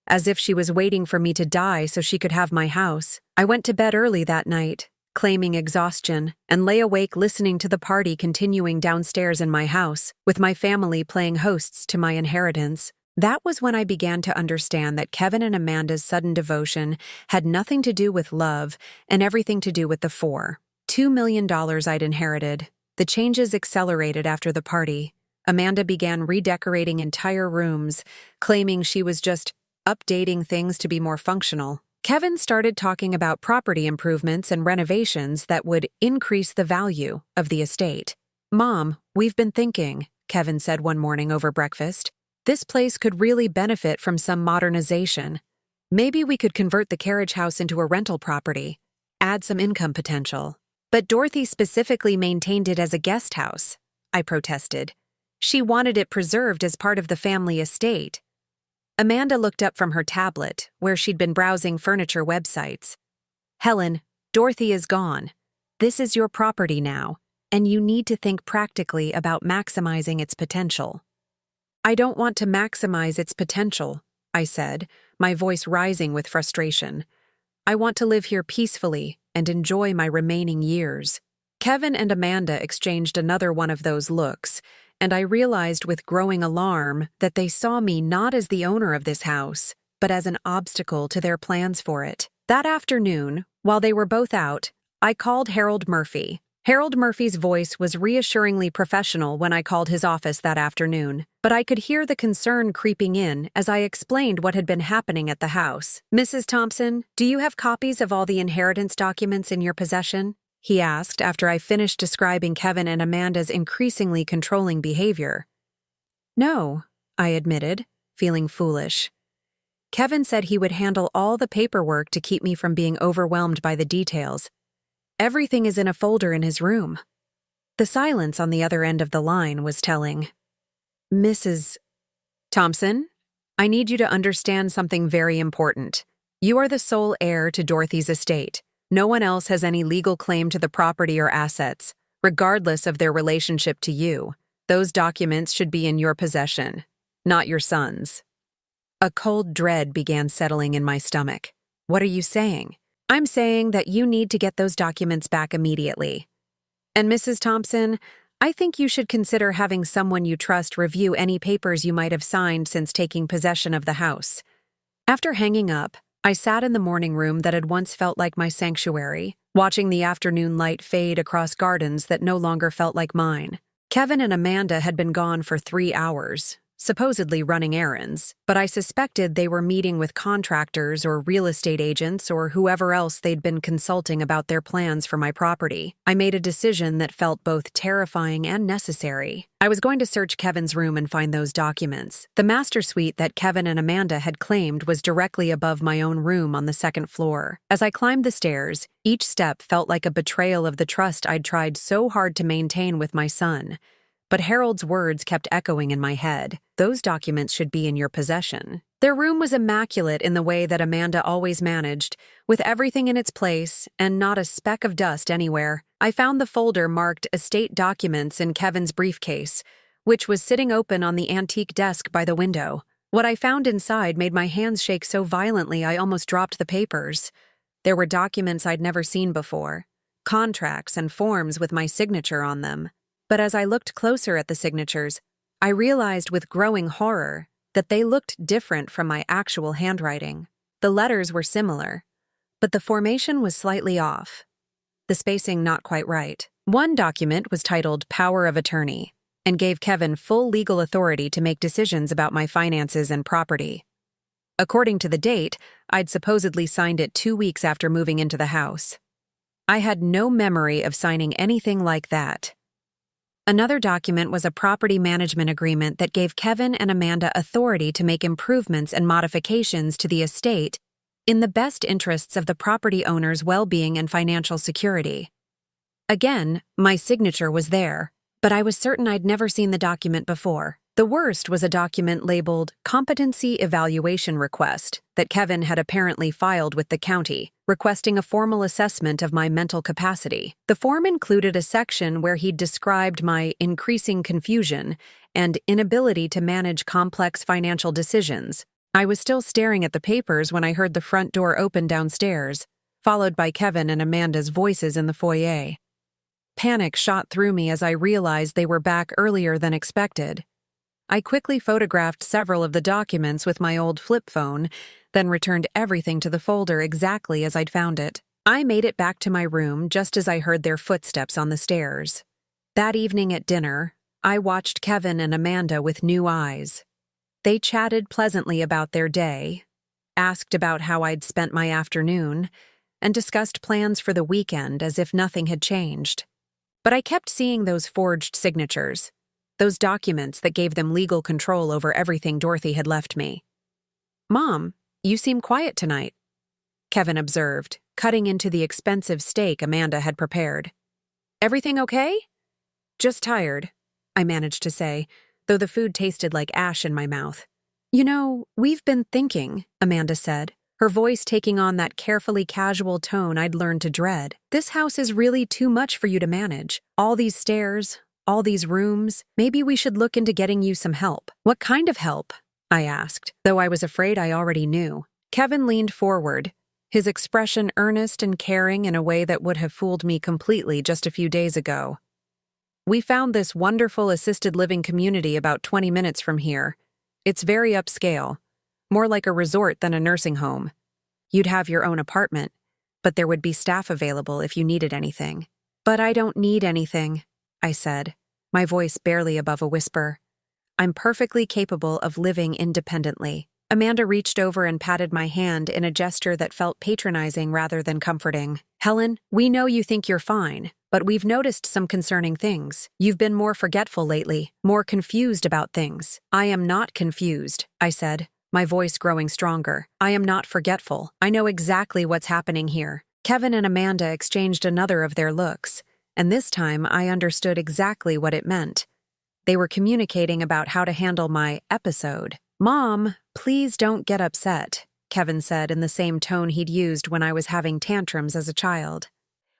As if she was waiting for me to die so she could have my house. I went to bed early that night, claiming exhaustion, and lay awake listening to the party continuing downstairs in my house, with my family playing hosts to my inheritance. That was when I began to understand that Kevin and Amanda's sudden devotion had nothing to do with love and everything to do with the $2 million I'd inherited. The changes accelerated after the party. Amanda began redecorating entire rooms, claiming she was just updating things to be more functional. Kevin started talking about property improvements and renovations that would increase the value of the estate. "Mom, we've been thinking," Kevin said one morning over breakfast. "This place could really benefit from some modernization. Maybe we could convert the carriage house into a rental property, add some income potential." "But Dorothy specifically maintained it as a guest house," I protested. "She wanted it preserved as part of the family estate." Amanda looked up from her tablet, where she'd been browsing furniture websites. "Helen, Dorothy is gone. This is your property now, and you need to think practically about maximizing its potential." "I don't want to maximize its potential," I said, my voice rising with frustration. "I want to live here peacefully and enjoy my remaining years." Kevin and Amanda exchanged another one of those looks, and I realized with growing alarm that they saw me not as the owner of this house, but as an obstacle to their plans for it. That afternoon, while they were both out, I called Harold Murphy. Harold Murphy's voice was reassuringly professional when I called his office that afternoon, but I could hear the concern creeping in as I explained what had been happening at the house. "Mrs. Thompson, do you have copies of all the inheritance documents in your possession?" he asked after I finished describing Kevin and Amanda's increasingly controlling behavior. "No," I admitted, feeling foolish. Kevin said he would handle all the paperwork to keep me from being overwhelmed by the details. "Everything is in a folder in his room." The silence on the other end of the line was telling. "Mrs. Thompson, I need you to understand something very important. You are the sole heir to Dorothy's estate. No one else has any legal claim to the property or assets, regardless of their relationship to you. Those documents should be in your possession, not your son's." A cold dread began settling in my stomach. "What are you saying?" "I'm saying that you need to get those documents back immediately. And Mrs. Thompson, I think you should consider having someone you trust review any papers you might have signed since taking possession of the house." After hanging up, I sat in the morning room that had once felt like my sanctuary, watching the afternoon light fade across gardens that no longer felt like mine. Kevin and Amanda had been gone for 3 hours, supposedly running errands, but I suspected they were meeting with contractors or real estate agents or whoever else they'd been consulting about their plans for my property. I made a decision that felt both terrifying and necessary. I was going to search Kevin's room and find those documents. The master suite that Kevin and Amanda had claimed was directly above my own room on the second floor. As I climbed the stairs, each step felt like a betrayal of the trust I'd tried so hard to maintain with my son. But Harold's words kept echoing in my head. Those documents should be in your possession. Their room was immaculate in the way that Amanda always managed, with everything in its place and not a speck of dust anywhere. I found the folder marked Estate Documents in Kevin's briefcase, which was sitting open on the antique desk by the window. What I found inside made my hands shake so violently I almost dropped the papers. There were documents I'd never seen before, contracts and forms with my signature on them. But as I looked closer at the signatures, I realized with growing horror that they looked different from my actual handwriting. The letters were similar, but the formation was slightly off, the spacing not quite right. One document was titled Power of Attorney and gave Kevin full legal authority to make decisions about my finances and property. According to the date, I'd supposedly signed it 2 weeks after moving into the house. I had no memory of signing anything like that. Another document was a property management agreement that gave Kevin and Amanda authority to make improvements and modifications to the estate in the best interests of the property owner's well-being and financial security. Again, my signature was there, but I was certain I'd never seen the document before. The worst was a document labeled Competency Evaluation Request that Kevin had apparently filed with the county, requesting a formal assessment of my mental capacity. The form included a section where he'd described my increasing confusion and inability to manage complex financial decisions. I was still staring at the papers when I heard the front door open downstairs, followed by Kevin and Amanda's voices in the foyer. Panic shot through me as I realized they were back earlier than expected. I quickly photographed several of the documents with my old flip phone, then returned everything to the folder exactly as I'd found it. I made it back to my room just as I heard their footsteps on the stairs. That evening at dinner, I watched Kevin and Amanda with new eyes. They chatted pleasantly about their day, asked about how I'd spent my afternoon, and discussed plans for the weekend as if nothing had changed. But I kept seeing those forged signatures, those documents that gave them legal control over everything Dorothy had left me. "Mom, you seem quiet tonight," Kevin observed, cutting into the expensive steak Amanda had prepared. "Everything okay?" "Just tired," I managed to say, though the food tasted like ash in my mouth. "You know, we've been thinking," Amanda said, her voice taking on that carefully casual tone I'd learned to dread. "This house is really too much for you to manage. All these stairs, all these rooms. Maybe we should look into getting you some help." "What kind of help?" I asked, though I was afraid I already knew. Kevin leaned forward, his expression earnest and caring in a way that would have fooled me completely just a few days ago. "We found this wonderful assisted living community about 20 minutes from here. It's very upscale, more like a resort than a nursing home. You'd have your own apartment, but there would be staff available if you needed anything." "But I don't need anything," I said, my voice barely above a whisper. "I'm perfectly capable of living independently." Amanda reached over and patted my hand in a gesture that felt patronizing rather than comforting. "Helen, we know you think you're fine, but we've noticed some concerning things. You've been more forgetful lately, more confused about things." "I am not confused," I said, my voice growing stronger. "I am not forgetful. I know exactly what's happening here." Kevin and Amanda exchanged another of their looks, and this time I understood exactly what it meant. They were communicating about how to handle my episode. "Mom, please don't get upset," Kevin said in the same tone he'd used when I was having tantrums as a child.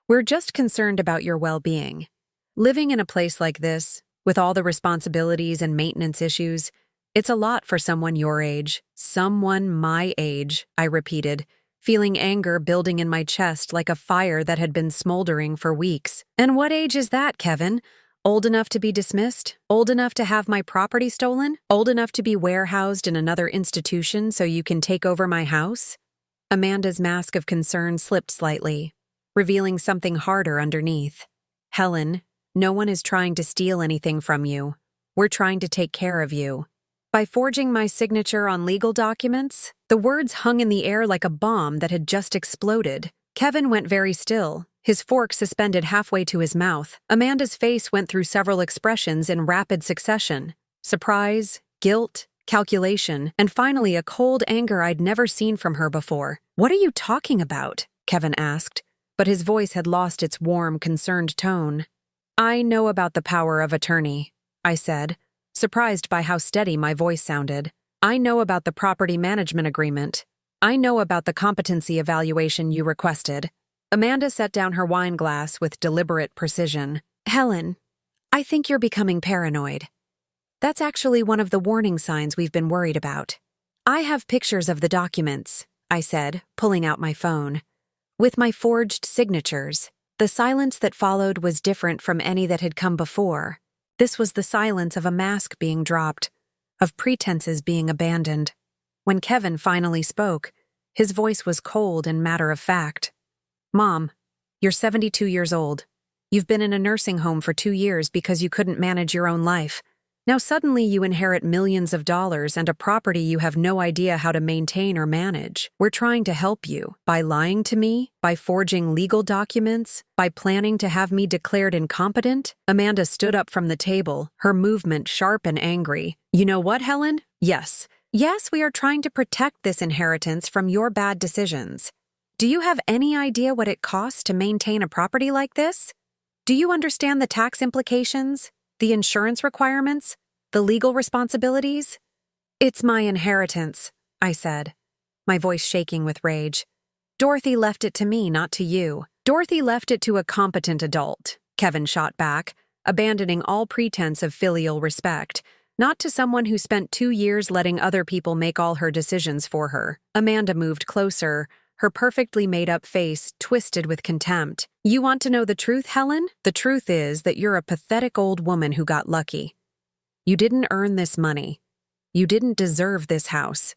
"We're just concerned about your well-being. Living in a place like this, with all the responsibilities and maintenance issues, it's a lot for someone your age." "Someone my age," I repeated, feeling anger building in my chest like a fire that had been smoldering for weeks. "And what age is that, Kevin? Old enough to be dismissed? Old enough to have my property stolen? Old enough to be warehoused in another institution so you can take over my house?" Amanda's mask of concern slipped slightly, revealing something harder underneath. "Helen, no one is trying to steal anything from you. We're trying to take care of you." By forging my signature on legal documents, the words hung in the air like a bomb that had just exploded. Kevin went very still, his fork suspended halfway to his mouth. Amanda's face went through several expressions in rapid succession: surprise, guilt, calculation, and finally a cold anger I'd never seen from her before. "What are you talking about?" Kevin asked, but his voice had lost its warm, concerned tone. "I know about the power of attorney," I said, surprised by how steady my voice sounded. "I know about the property management agreement. I know about the competency evaluation you requested." Amanda set down her wine glass with deliberate precision. "Helen, I think you're becoming paranoid. That's actually one of the warning signs we've been worried about." I have pictures of the documents, I said, pulling out my phone. With my forged signatures. The silence that followed was different from any that had come before. This was the silence of a mask being dropped, of pretenses being abandoned. When Kevin finally spoke, his voice was cold and matter-of-fact. Mom, you're 72 years old. You've been in a nursing home for 2 years because you couldn't manage your own life. Now suddenly you inherit millions of dollars and a property you have no idea how to maintain or manage. We're trying to help you. By lying to me? By forging legal documents? By planning to have me declared incompetent? Amanda stood up from the table, her movement sharp and angry. You know what, Helen? Yes, we are trying to protect this inheritance from your bad decisions. Do you have any idea what it costs to maintain a property like this? Do you understand the tax implications? The insurance requirements? The legal responsibilities? It's my inheritance, I said, my voice shaking with rage. Dorothy left it to me, not to you. Dorothy left it to a competent adult, Kevin shot back, abandoning all pretense of filial respect, not to someone who spent 2 years letting other people make all her decisions for her. Amanda moved closer, her perfectly made-up face twisted with contempt. You want to know the truth, Helen? The truth is that you're a pathetic old woman who got lucky. You didn't earn this money. You didn't deserve this house.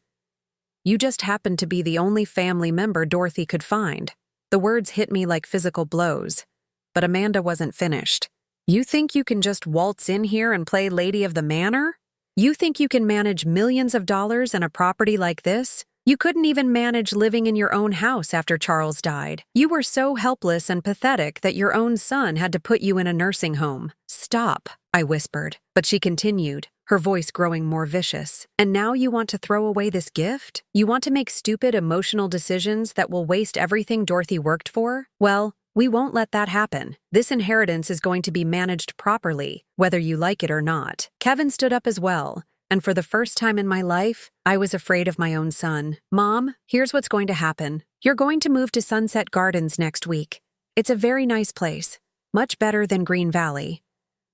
You just happened to be the only family member Dorothy could find. The words hit me like physical blows. But Amanda wasn't finished. You think you can just waltz in here and play Lady of the Manor? You think you can manage millions of dollars in a property like this? You couldn't even manage living in your own house after Charles died. You were so helpless and pathetic that your own son had to put you in a nursing home. Stop, I whispered, but she continued, her voice growing more vicious. And now you want to throw away this gift? You want to make stupid, emotional decisions that will waste everything Dorothy worked for? Well, we won't let that happen. This inheritance is going to be managed properly, whether you like it or not. Kevin stood up as well. And for the first time in my life, I was afraid of my own son. Mom, here's what's going to happen. You're going to move to Sunset Gardens next week. It's a very nice place, much better than Green Valley.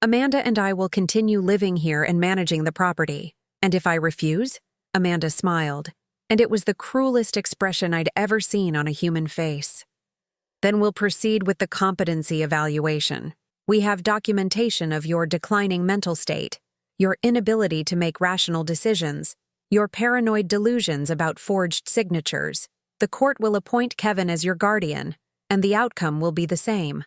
Amanda and I will continue living here and managing the property. And if I refuse? Amanda smiled, and it was the cruelest expression I'd ever seen on a human face. Then we'll proceed with the competency evaluation. We have documentation of your declining mental state, your inability to make rational decisions, your paranoid delusions about forged signatures. The court will appoint Kevin as your guardian, and the outcome will be the same.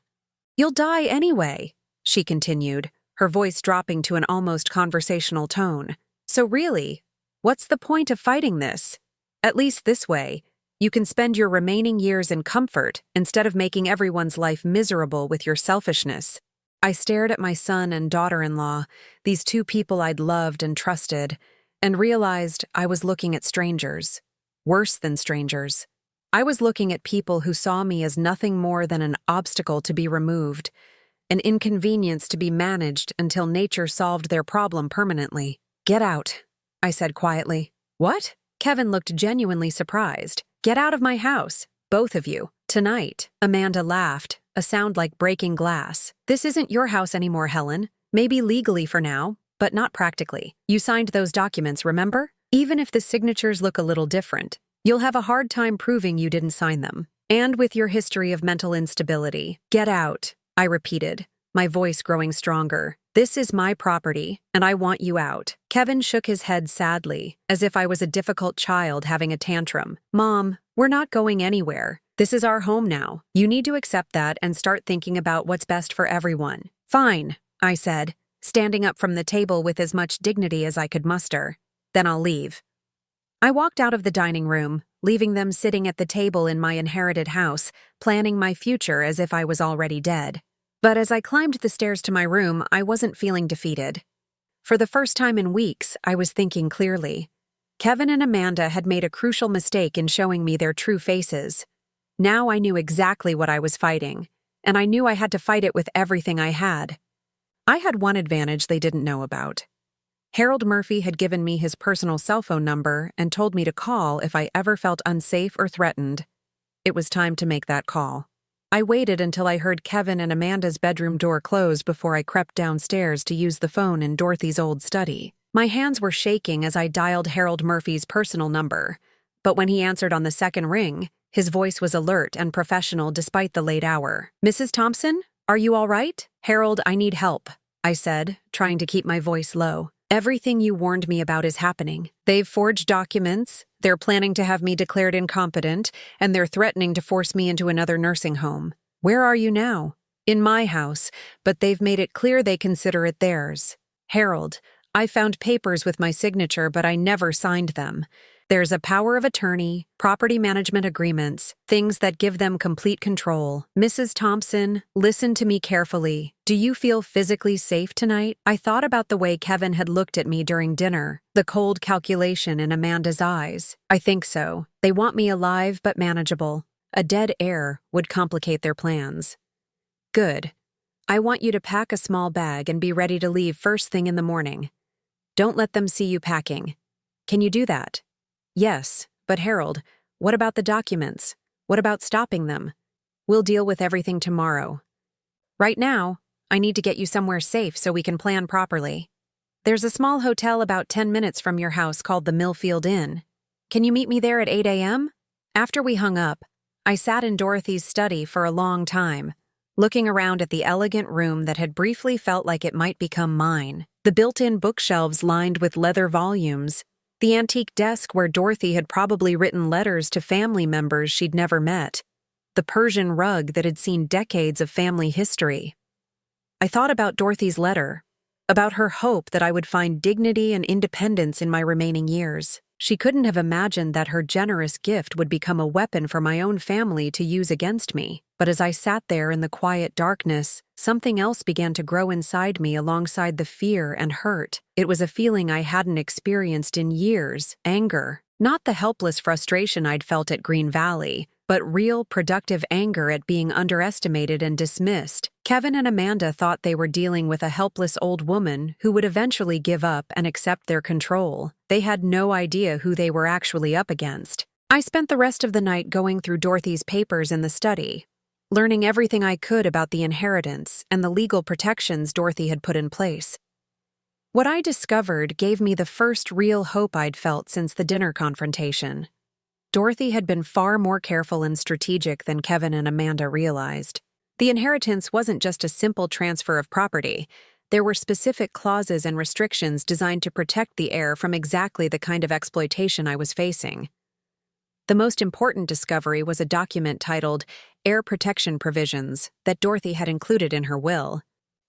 You'll die anyway, she continued, her voice dropping to an almost conversational tone. So really, what's the point of fighting this? At least this way, you can spend your remaining years in comfort instead of making everyone's life miserable with your selfishness. I stared at my son and daughter-in-law, these two people I'd loved and trusted, and realized I was looking at strangers. Worse than strangers. I was looking at people who saw me as nothing more than an obstacle to be removed, an inconvenience to be managed until nature solved their problem permanently. Get out, I said quietly. What? Kevin looked genuinely surprised. Get out of my house, both of you, tonight. Amanda laughed, a sound like breaking glass. This isn't your house anymore, Helen. Maybe legally for now, but not practically. You signed those documents, remember? Even if the signatures look a little different, you'll have a hard time proving you didn't sign them. And with your history of mental instability. Get out, I repeated, my voice growing stronger. This is my property, and I want you out. Kevin shook his head sadly, as if I was a difficult child having a tantrum. Mom, we're not going anywhere. This is our home now. You need to accept that and start thinking about what's best for everyone. Fine, I said, standing up from the table with as much dignity as I could muster. Then I'll leave. I walked out of the dining room, leaving them sitting at the table in my inherited house, planning my future as if I was already dead. But as I climbed the stairs to my room, I wasn't feeling defeated. For the first time in weeks, I was thinking clearly. Kevin and Amanda had made a crucial mistake in showing me their true faces. Now I knew exactly what I was fighting, and I knew I had to fight it with everything I had. I had one advantage they didn't know about. Harold Murphy had given me his personal cell phone number and told me to call if I ever felt unsafe or threatened. It was time to make that call. I waited until I heard Kevin and Amanda's bedroom door close before I crept downstairs to use the phone in Dorothy's old study. My hands were shaking as I dialed Harold Murphy's personal number, but when he answered on the second ring, his voice was alert and professional despite the late hour. "Mrs. Thompson, are you all right?" "Harold, I need help," I said, trying to keep my voice low. "Everything you warned me about is happening. They've forged documents, they're planning to have me declared incompetent, and they're threatening to force me into another nursing home. Where are you now?" "In my house, but they've made it clear they consider it theirs." "Harold, I found papers with my signature, but I never signed them. There's a power of attorney, property management agreements, things that give them complete control. Mrs. Thompson, listen to me carefully. Do you feel physically safe tonight?" I thought about the way Kevin had looked at me during dinner, the cold calculation in Amanda's eyes. "I think so. They want me alive but manageable. A dead heir would complicate their plans." "Good. I want you to pack a small bag and be ready to leave first thing in the morning. Don't let them see you packing. Can you do that?" "Yes, but Harold, what about the documents? What about stopping them?" "We'll deal with everything tomorrow. Right now, I need to get you somewhere safe so we can plan properly. There's a small hotel about 10 minutes from your house called the Millfield Inn. Can you meet me there at 8 a.m.? After we hung up, I sat in Dorothy's study for a long time, looking around at the elegant room that had briefly felt like it might become mine. The built-in bookshelves lined with leather volumes, the antique desk where Dorothy had probably written letters to family members she'd never met, the Persian rug that had seen decades of family history. I thought about Dorothy's letter, about her hope that I would find dignity and independence in my remaining years. She couldn't have imagined that her generous gift would become a weapon for my own family to use against me. But as I sat there in the quiet darkness, something else began to grow inside me alongside the fear and hurt. It was a feeling I hadn't experienced in years, anger. Not the helpless frustration I'd felt at Green Valley, but real, productive anger at being underestimated and dismissed. Kevin and Amanda thought they were dealing with a helpless old woman who would eventually give up and accept their control. They had no idea who they were actually up against. I spent the rest of the night going through Dorothy's papers in the study, learning everything I could about the inheritance and the legal protections Dorothy had put in place. What I discovered gave me the first real hope I'd felt since the dinner confrontation. Dorothy had been far more careful and strategic than Kevin and Amanda realized. The inheritance wasn't just a simple transfer of property. There were specific clauses and restrictions designed to protect the heir from exactly the kind of exploitation I was facing. The most important discovery was a document titled Heir Protection Provisions that Dorothy had included in her will.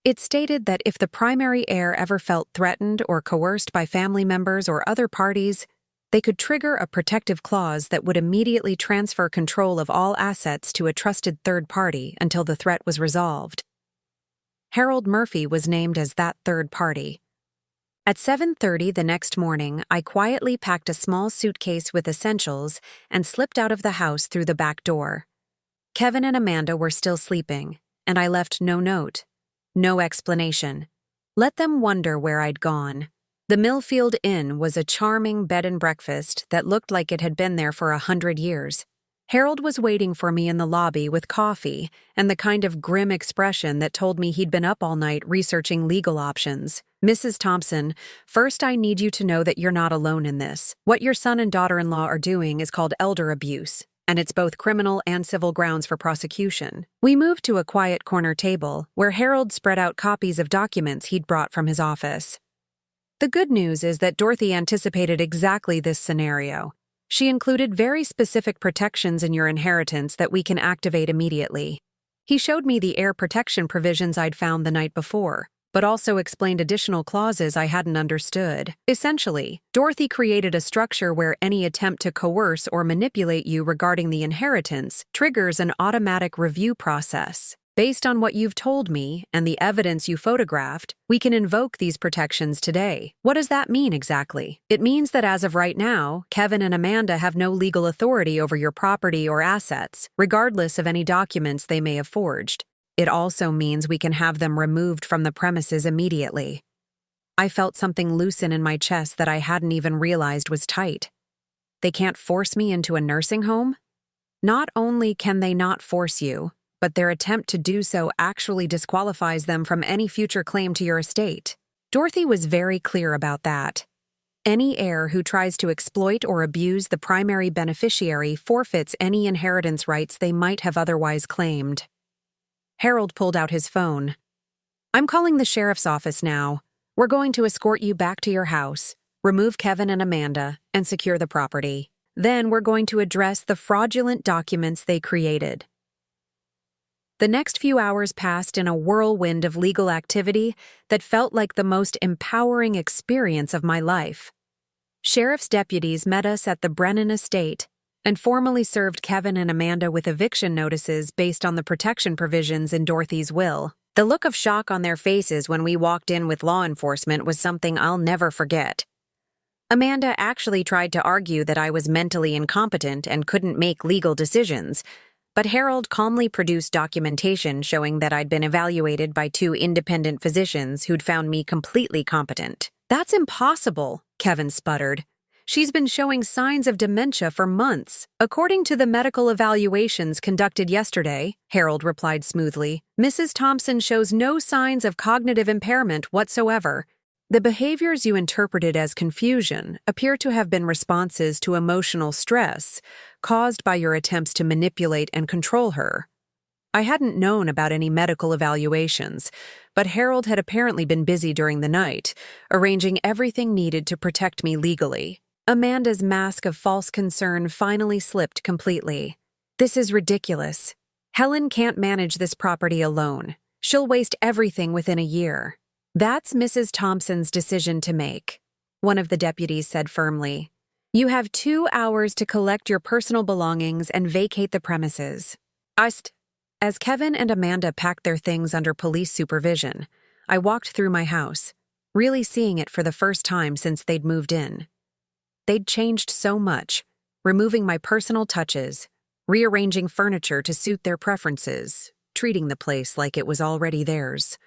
It stated that if the primary heir ever felt threatened or coerced by family members or other parties, they could trigger a protective clause that would immediately transfer control of all assets to a trusted third party until the threat was resolved. Harold Murphy was named as that third party. At 7:30 the next morning, I quietly packed a small suitcase with essentials and slipped out of the house through the back door. Kevin and Amanda were still sleeping, and I left no note, no explanation. Let them wonder where I'd gone. The Millfield Inn was a charming bed and breakfast that looked like it had been there for 100 years. Harold was waiting for me in the lobby with coffee and the kind of grim expression that told me he'd been up all night researching legal options. "Mrs. Thompson, first I need you to know that you're not alone in this. What your son and daughter-in-law are doing is called elder abuse, and it's both criminal and civil grounds for prosecution." We moved to a quiet corner table where Harold spread out copies of documents he'd brought from his office. The good news is that Dorothy anticipated exactly this scenario. She included very specific protections in your inheritance that we can activate immediately. He showed me the heir protection provisions I'd found the night before, but also explained additional clauses I hadn't understood. Essentially, Dorothy created a structure where any attempt to coerce or manipulate you regarding the inheritance triggers an automatic review process. Based on what you've told me and the evidence you photographed, we can invoke these protections today. What does that mean exactly? It means that as of right now, Kevin and Amanda have no legal authority over your property or assets, regardless of any documents they may have forged. It also means we can have them removed from the premises immediately. I felt something loosen in my chest that I hadn't even realized was tight. They can't force me into a nursing home? Not only can they not force you, but their attempt to do so actually disqualifies them from any future claim to your estate. Dorothy was very clear about that. Any heir who tries to exploit or abuse the primary beneficiary forfeits any inheritance rights they might have otherwise claimed. Harold pulled out his phone. "I'm calling the sheriff's office now. We're going to escort you back to your house, remove Kevin and Amanda, and secure the property. Then we're going to address the fraudulent documents they created." The next few hours passed in a whirlwind of legal activity that felt like the most empowering experience of my life. Sheriff's deputies met us at the Brennan estate and formally served Kevin and Amanda with eviction notices based on the protection provisions in Dorothy's will. The look of shock on their faces when we walked in with law enforcement was something I'll never forget. Amanda actually tried to argue that I was mentally incompetent and couldn't make legal decisions, but Harold calmly produced documentation showing that I'd been evaluated by 2 independent physicians who'd found me completely competent. "That's impossible," Kevin sputtered. "She's been showing signs of dementia for months. According to the medical evaluations conducted yesterday," Harold replied smoothly, "Mrs. Thompson shows no signs of cognitive impairment whatsoever. The behaviors you interpreted as confusion appear to have been responses to emotional stress caused by your attempts to manipulate and control her." I hadn't known about any medical evaluations, but Harold had apparently been busy during the night, arranging everything needed to protect me legally. Amanda's mask of false concern finally slipped completely. "This is ridiculous. Helen can't manage this property alone. She'll waste everything within a year." "That's Mrs. Thompson's decision to make," one of the deputies said firmly. "You have 2 hours to collect your personal belongings and vacate the premises." As Kevin and Amanda packed their things under police supervision, I walked through my house, really seeing it for the first time since they'd moved in. They'd changed so much, removing my personal touches, rearranging furniture to suit their preferences, treating the place like it was already theirs.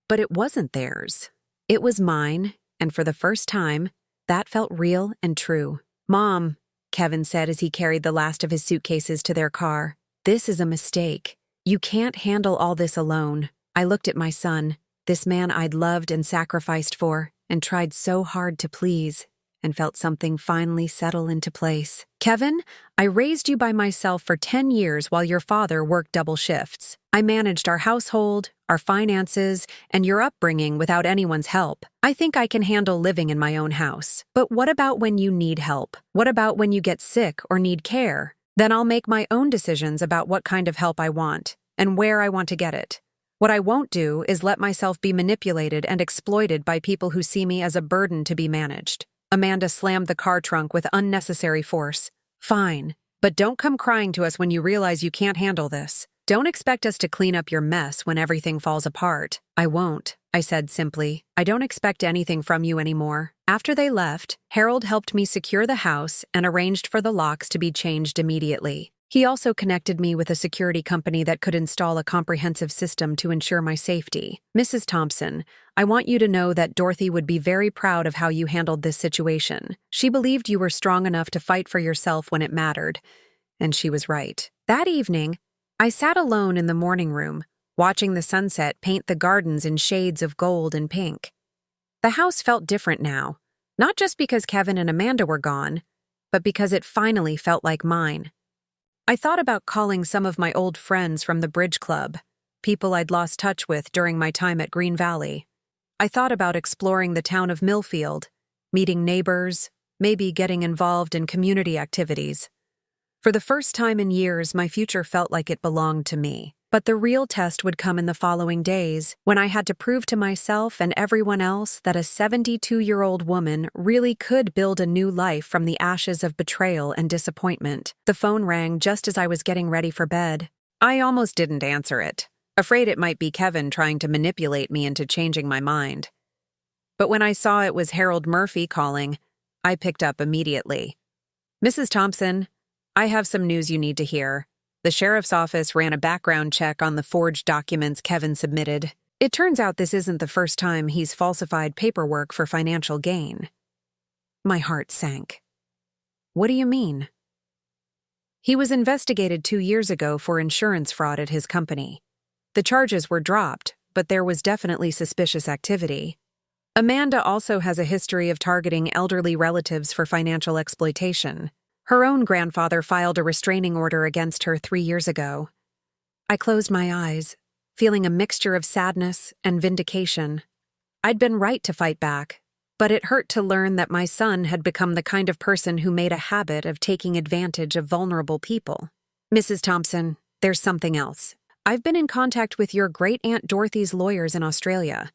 But it wasn't theirs. It was mine, and for the first time, that felt real and true. "Mom," Kevin said as he carried the last of his suitcases to their car, "this is a mistake. You can't handle all this alone." I looked at my son, this man I'd loved and sacrificed for, and tried so hard to please, and felt something finally settle into place. "Kevin, I raised you by myself for 10 years while your father worked double shifts. I managed our household, our finances, and your upbringing without anyone's help. I think I can handle living in my own house. But what about when you need help? What about when you get sick or need care? Then I'll make my own decisions about what kind of help I want and where I want to get it. What I won't do is let myself be manipulated and exploited by people who see me as a burden to be managed." Amanda slammed the car trunk with unnecessary force. "Fine, but don't come crying to us when you realize you can't handle this. Don't expect us to clean up your mess when everything falls apart." "I won't," I said simply. "I don't expect anything from you anymore." After they left, Harold helped me secure the house and arranged for the locks to be changed immediately. He also connected me with a security company that could install a comprehensive system to ensure my safety. "Mrs. Thompson, I want you to know that Dorothy would be very proud of how you handled this situation. She believed you were strong enough to fight for yourself when it mattered, and she was right." That evening, I sat alone in the morning room, watching the sunset paint the gardens in shades of gold and pink. The house felt different now, not just because Kevin and Amanda were gone, but because it finally felt like mine. I thought about calling some of my old friends from the bridge club, people I'd lost touch with during my time at Green Valley. I thought about exploring the town of Millfield, meeting neighbors, maybe getting involved in community activities. For the first time in years, my future felt like it belonged to me. But the real test would come in the following days, when I had to prove to myself and everyone else that a 72-year-old woman really could build a new life from the ashes of betrayal and disappointment. The phone rang just as I was getting ready for bed. I almost didn't answer it, afraid it might be Kevin trying to manipulate me into changing my mind. But when I saw it was Harold Murphy calling, I picked up immediately. "Mrs. Thompson, I have some news you need to hear. The sheriff's office ran a background check on the forged documents Kevin submitted. It turns out this isn't the first time he's falsified paperwork for financial gain." My heart sank. "What do you mean?" "He was investigated 2 years ago for insurance fraud at his company. The charges were dropped, but there was definitely suspicious activity. Amanda also has a history of targeting elderly relatives for financial exploitation. Her own grandfather filed a restraining order against her 3 years ago. I closed my eyes, feeling a mixture of sadness and vindication. I'd been right to fight back, but it hurt to learn that my son had become the kind of person who made a habit of taking advantage of vulnerable people. Mrs. Thompson, there's something else. I've been in contact with your great-aunt Dorothy's lawyers in Australia.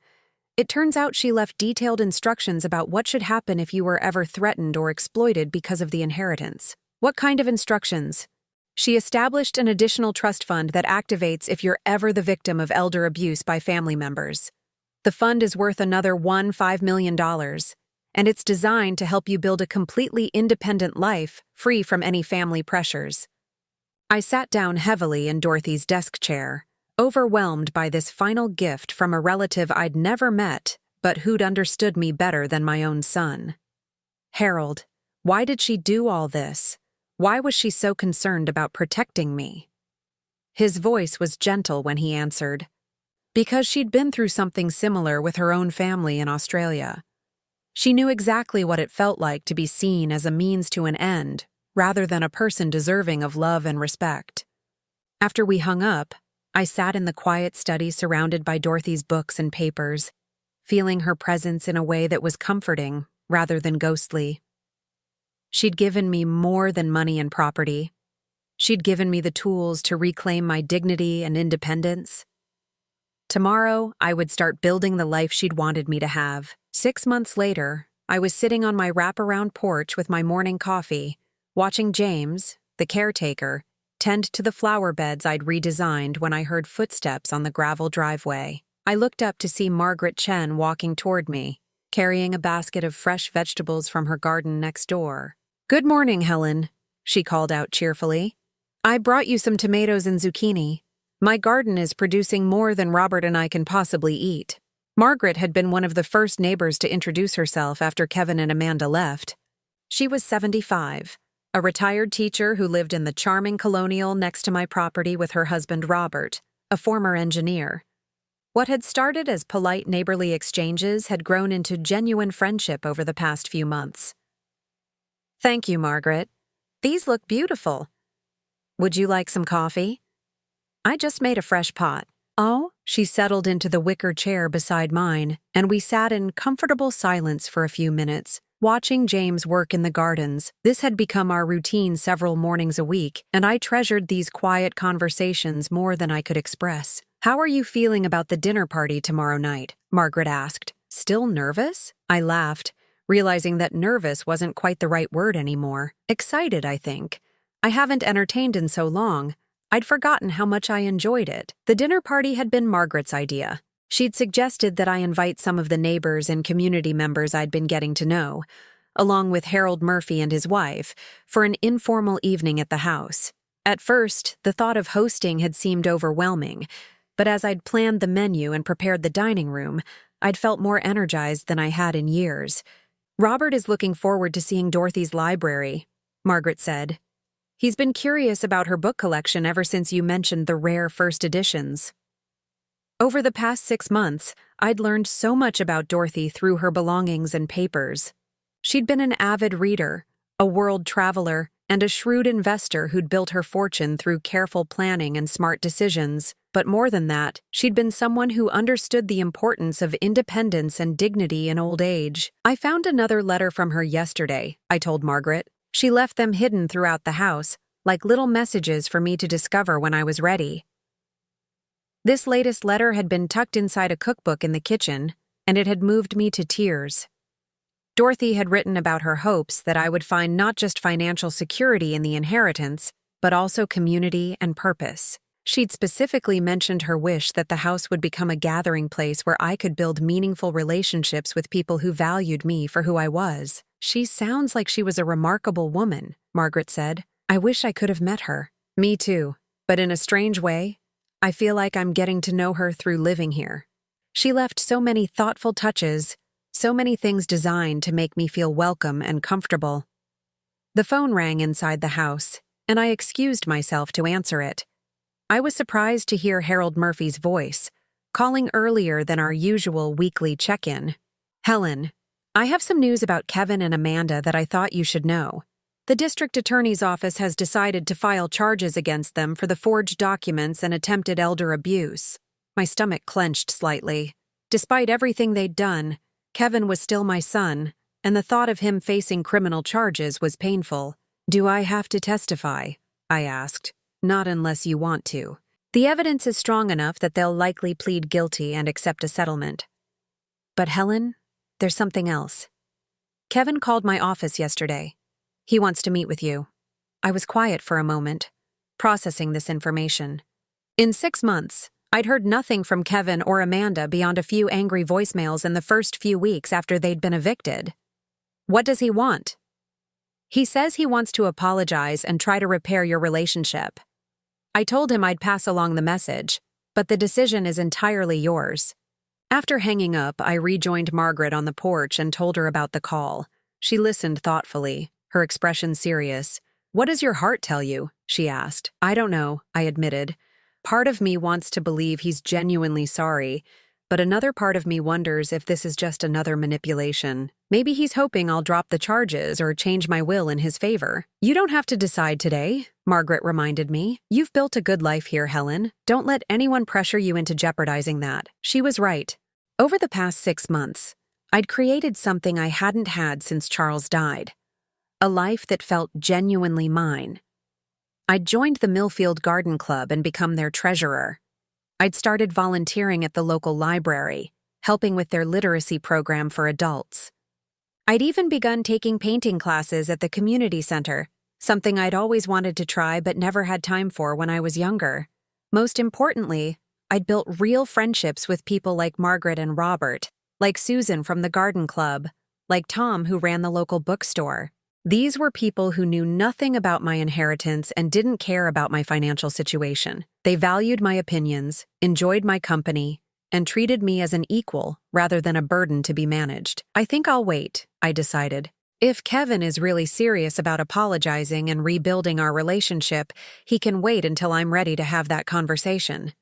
It turns out she left detailed instructions about what should happen if you were ever threatened or exploited because of the inheritance. What kind of instructions? She established an additional trust fund that activates if you're ever the victim of elder abuse by family members. The fund is worth another $5 million, and it's designed to help you build a completely independent life, free from any family pressures. I sat down heavily in Dorothy's desk chair, overwhelmed by this final gift from a relative I'd never met, but who'd understood me better than my own son. Harold, why did she do all this? Why was she so concerned about protecting me? His voice was gentle when he answered. Because she'd been through something similar with her own family in Australia. She knew exactly what it felt like to be seen as a means to an end, rather than a person deserving of love and respect. After we hung up, I sat in the quiet study surrounded by Dorothy's books and papers, feeling her presence in a way that was comforting rather than ghostly. She'd given me more than money and property. She'd given me the tools to reclaim my dignity and independence. Tomorrow, I would start building the life she'd wanted me to have. 6 months later, I was sitting on my wraparound porch with my morning coffee, watching James, the caretaker, tend to the flower beds I'd redesigned when I heard footsteps on the gravel driveway. I looked up to see Margaret Chen walking toward me, carrying a basket of fresh vegetables from her garden next door. "Good morning, Helen," she called out cheerfully. "I brought you some tomatoes and zucchini. My garden is producing more than Robert and I can possibly eat." Margaret had been one of the first neighbors to introduce herself after Kevin and Amanda left. She was 75, a retired teacher who lived in the charming colonial next to my property with her husband Robert, a former engineer. What had started as polite neighborly exchanges had grown into genuine friendship over the past few months. "Thank you, Margaret. These look beautiful. Would you like some coffee?" "I just made a fresh pot." "Oh?" She settled into the wicker chair beside mine, and we sat in comfortable silence for a few minutes, watching James work in the gardens. This had become our routine several mornings a week, and I treasured these quiet conversations more than I could express. "How are you feeling about the dinner party tomorrow night?" Margaret asked. "Still nervous?" I laughed, realizing that nervous wasn't quite the right word anymore. Excited, I think. I haven't entertained in so long. I'd forgotten how much I enjoyed it. The dinner party had been Margaret's idea. She'd suggested that I invite some of the neighbors and community members I'd been getting to know, along with Harold Murphy and his wife, for an informal evening at the house. At first, the thought of hosting had seemed overwhelming, but as I'd planned the menu and prepared the dining room, I'd felt more energized than I had in years. "Robert is looking forward to seeing Dorothy's library," Margaret said. "He's been curious about her book collection ever since you mentioned the rare first editions." Over the past 6 months, I'd learned so much about Dorothy through her belongings and papers. She'd been an avid reader, a world traveler, and a shrewd investor who'd built her fortune through careful planning and smart decisions. But more than that, she'd been someone who understood the importance of independence and dignity in old age. "I found another letter from her yesterday," I told Margaret. "She left them hidden throughout the house, like little messages for me to discover when I was ready." This latest letter had been tucked inside a cookbook in the kitchen, and it had moved me to tears. Dorothy had written about her hopes that I would find not just financial security in the inheritance, but also community and purpose. She'd specifically mentioned her wish that the house would become a gathering place where I could build meaningful relationships with people who valued me for who I was. "She sounds like she was a remarkable woman," Margaret said. "I wish I could have met her." "Me too, but in a strange way, I feel like I'm getting to know her through living here. She left so many thoughtful touches, so many things designed to make me feel welcome and comfortable." The phone rang inside the house, and I excused myself to answer it. I was surprised to hear Harold Murphy's voice, calling earlier than our usual weekly check-in. Helen, I have some news about Kevin and Amanda that I thought you should know. The district attorney's office has decided to file charges against them for the forged documents and attempted elder abuse. My stomach clenched slightly. Despite everything they'd done, Kevin was still my son, and the thought of him facing criminal charges was painful. Do I have to testify? I asked. Not unless you want to. The evidence is strong enough that they'll likely plead guilty and accept a settlement. But Helen, there's something else. Kevin called my office yesterday. He wants to meet with you. I was quiet for a moment, processing this information. In 6 months, I'd heard nothing from Kevin or Amanda beyond a few angry voicemails in the first few weeks after they'd been evicted. What does he want? He says he wants to apologize and try to repair your relationship. I told him I'd pass along the message, but the decision is entirely yours. After hanging up, I rejoined Margaret on the porch and told her about the call. She listened thoughtfully, her expression serious. "What does your heart tell you?" she asked. "I don't know," I admitted. Part of me wants to believe he's genuinely sorry, but another part of me wonders if this is just another manipulation. Maybe he's hoping I'll drop the charges or change my will in his favor. "You don't have to decide today," Margaret reminded me. "You've built a good life here, Helen. Don't let anyone pressure you into jeopardizing that." She was right. Over the past 6 months, I'd created something I hadn't had since Charles died. A life that felt genuinely mine. I'd joined the Millfield Garden Club and become their treasurer. I'd started volunteering at the local library, helping with their literacy program for adults. I'd even begun taking painting classes at the community center, something I'd always wanted to try but never had time for when I was younger. Most importantly, I'd built real friendships with people like Margaret and Robert, like Susan from the garden club, like Tom who ran the local bookstore. These were people who knew nothing about my inheritance and didn't care about my financial situation. They valued my opinions, enjoyed my company, and treated me as an equal rather than a burden to be managed. "I think I'll wait," I decided. "If Kevin is really serious about apologizing and rebuilding our relationship, he can wait until I'm ready to have that conversation."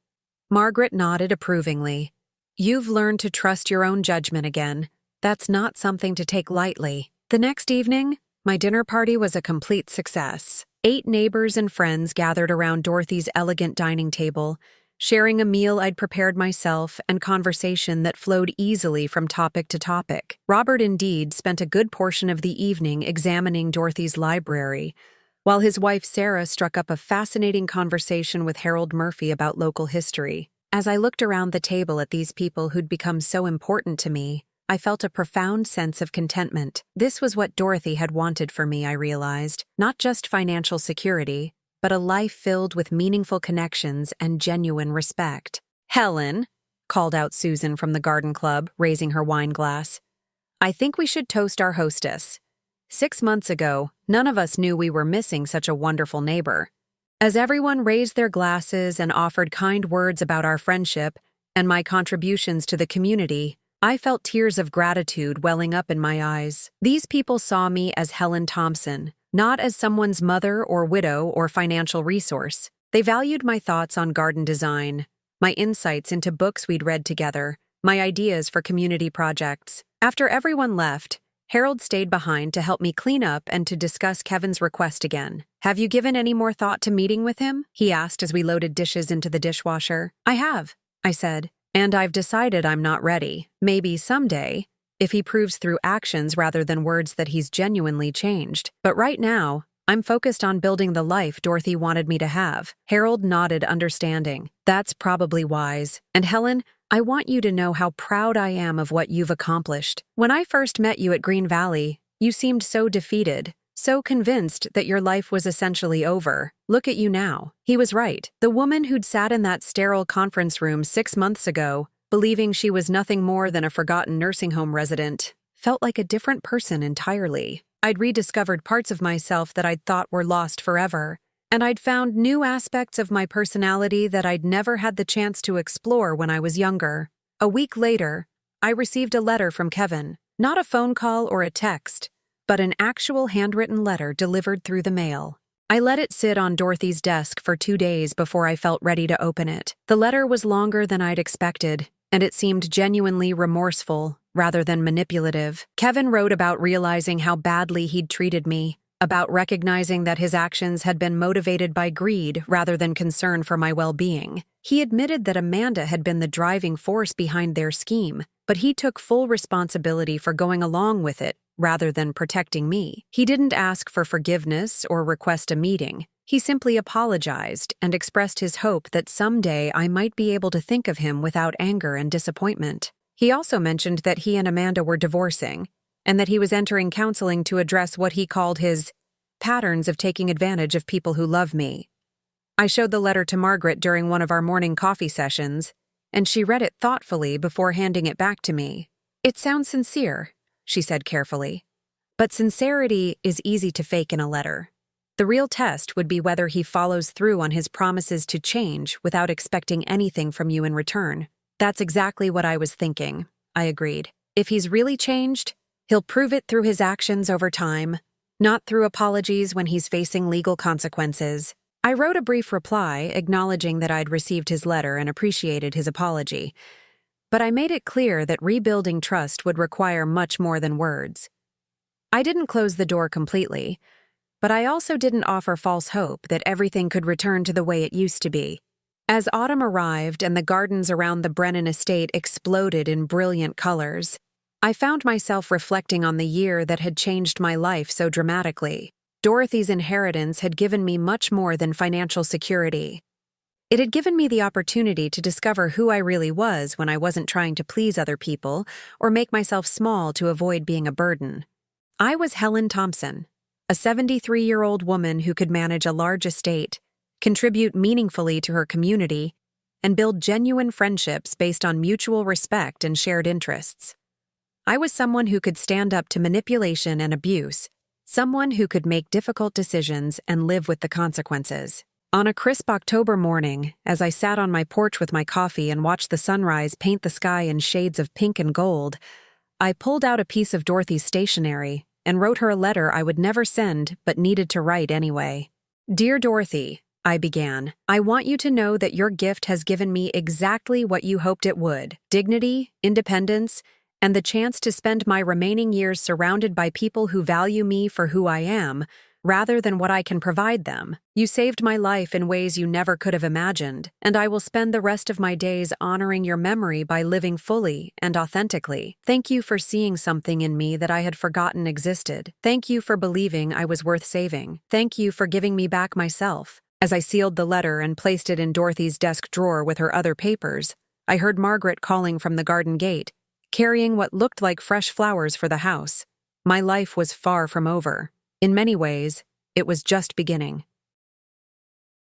Margaret nodded approvingly. "You've learned to trust your own judgment again. That's not something to take lightly." The next evening, my dinner party was a complete success. 8 neighbors and friends gathered around Dorothy's elegant dining table, sharing a meal I'd prepared myself and conversation that flowed easily from topic to topic. Robert, indeed, spent a good portion of the evening examining Dorothy's library, while his wife Sarah struck up a fascinating conversation with Harold Murphy about local history. As I looked around the table at these people who'd become so important to me, I felt a profound sense of contentment. This was what Dorothy had wanted for me, I realized. Not just financial security, but a life filled with meaningful connections and genuine respect. "Helen," called out Susan from the garden club, raising her wine glass, "I think we should toast our hostess. 6 months ago, none of us knew we were missing such a wonderful neighbor." As everyone raised their glasses and offered kind words about our friendship and my contributions to the community, I felt tears of gratitude welling up in my eyes. These people saw me as Helen Thompson, not as someone's mother or widow or financial resource. They valued my thoughts on garden design, my insights into books we'd read together, my ideas for community projects. After everyone left, Harold stayed behind to help me clean up and to discuss Kevin's request again. "Have you given any more thought to meeting with him?" he asked as we loaded dishes into the dishwasher. "I have," I said. "And I've decided I'm not ready. Maybe someday, if he proves through actions rather than words that he's genuinely changed. But right now, I'm focused on building the life Dorothy wanted me to have." Harold nodded, understanding. "That's probably wise. And Helen, I want you to know how proud I am of what you've accomplished. When I first met you at Green Valley, you seemed so defeated, so convinced that your life was essentially over. Look at you now." He was right. The woman who'd sat in that sterile conference room 6 months ago, believing she was nothing more than a forgotten nursing home resident, felt like a different person entirely. I'd rediscovered parts of myself that I'd thought were lost forever, and I'd found new aspects of my personality that I'd never had the chance to explore when I was younger. A week later, I received a letter from Kevin. Not a phone call or a text, but an actual handwritten letter delivered through the mail. I let it sit on Dorothy's desk for 2 days before I felt ready to open it. The letter was longer than I'd expected, and it seemed genuinely remorseful, rather than manipulative. Kevin wrote about realizing how badly he'd treated me, about recognizing that his actions had been motivated by greed rather than concern for my well-being. He admitted that Amanda had been the driving force behind their scheme, but he took full responsibility for going along with it rather than protecting me. He didn't ask for forgiveness or request a meeting. He simply apologized and expressed his hope that someday I might be able to think of him without anger and disappointment. He also mentioned that he and Amanda were divorcing, and that he was entering counseling to address what he called his patterns of taking advantage of people who love me. I showed the letter to Margaret during one of our morning coffee sessions, and she read it thoughtfully before handing it back to me. "It sounds sincere," she said carefully. "But sincerity is easy to fake in a letter. The real test would be whether he follows through on his promises to change without expecting anything from you in return." "That's exactly what I was thinking," I agreed. "If he's really changed, he'll prove it through his actions over time, not through apologies when he's facing legal consequences." I wrote a brief reply acknowledging that I'd received his letter and appreciated his apology, but I made it clear that rebuilding trust would require much more than words. I didn't close the door completely, but I also didn't offer false hope that everything could return to the way it used to be. As autumn arrived and the gardens around the Brennan estate exploded in brilliant colors, I found myself reflecting on the year that had changed my life so dramatically. Dorothy's inheritance had given me much more than financial security. It had given me the opportunity to discover who I really was when I wasn't trying to please other people or make myself small to avoid being a burden. I was Helen Thompson, a 73-year-old woman who could manage a large estate, contribute meaningfully to her community, and build genuine friendships based on mutual respect and shared interests. I was someone who could stand up to manipulation and abuse, someone who could make difficult decisions and live with the consequences. On a crisp October morning, as I sat on my porch with my coffee and watched the sunrise paint the sky in shades of pink and gold, I pulled out a piece of Dorothy's stationery and wrote her a letter I would never send but needed to write anyway. "Dear Dorothy," I began, "I want you to know that your gift has given me exactly what you hoped it would: dignity, independence, and the chance to spend my remaining years surrounded by people who value me for who I am, rather than what I can provide them. You saved my life in ways you never could have imagined, and I will spend the rest of my days honoring your memory by living fully and authentically. Thank you for seeing something in me that I had forgotten existed. Thank you for believing I was worth saving. Thank you for giving me back myself." As I sealed the letter and placed it in Dorothy's desk drawer with her other papers, I heard Margaret calling from the garden gate, carrying what looked like fresh flowers for the house. My life was far from over. In many ways, it was just beginning.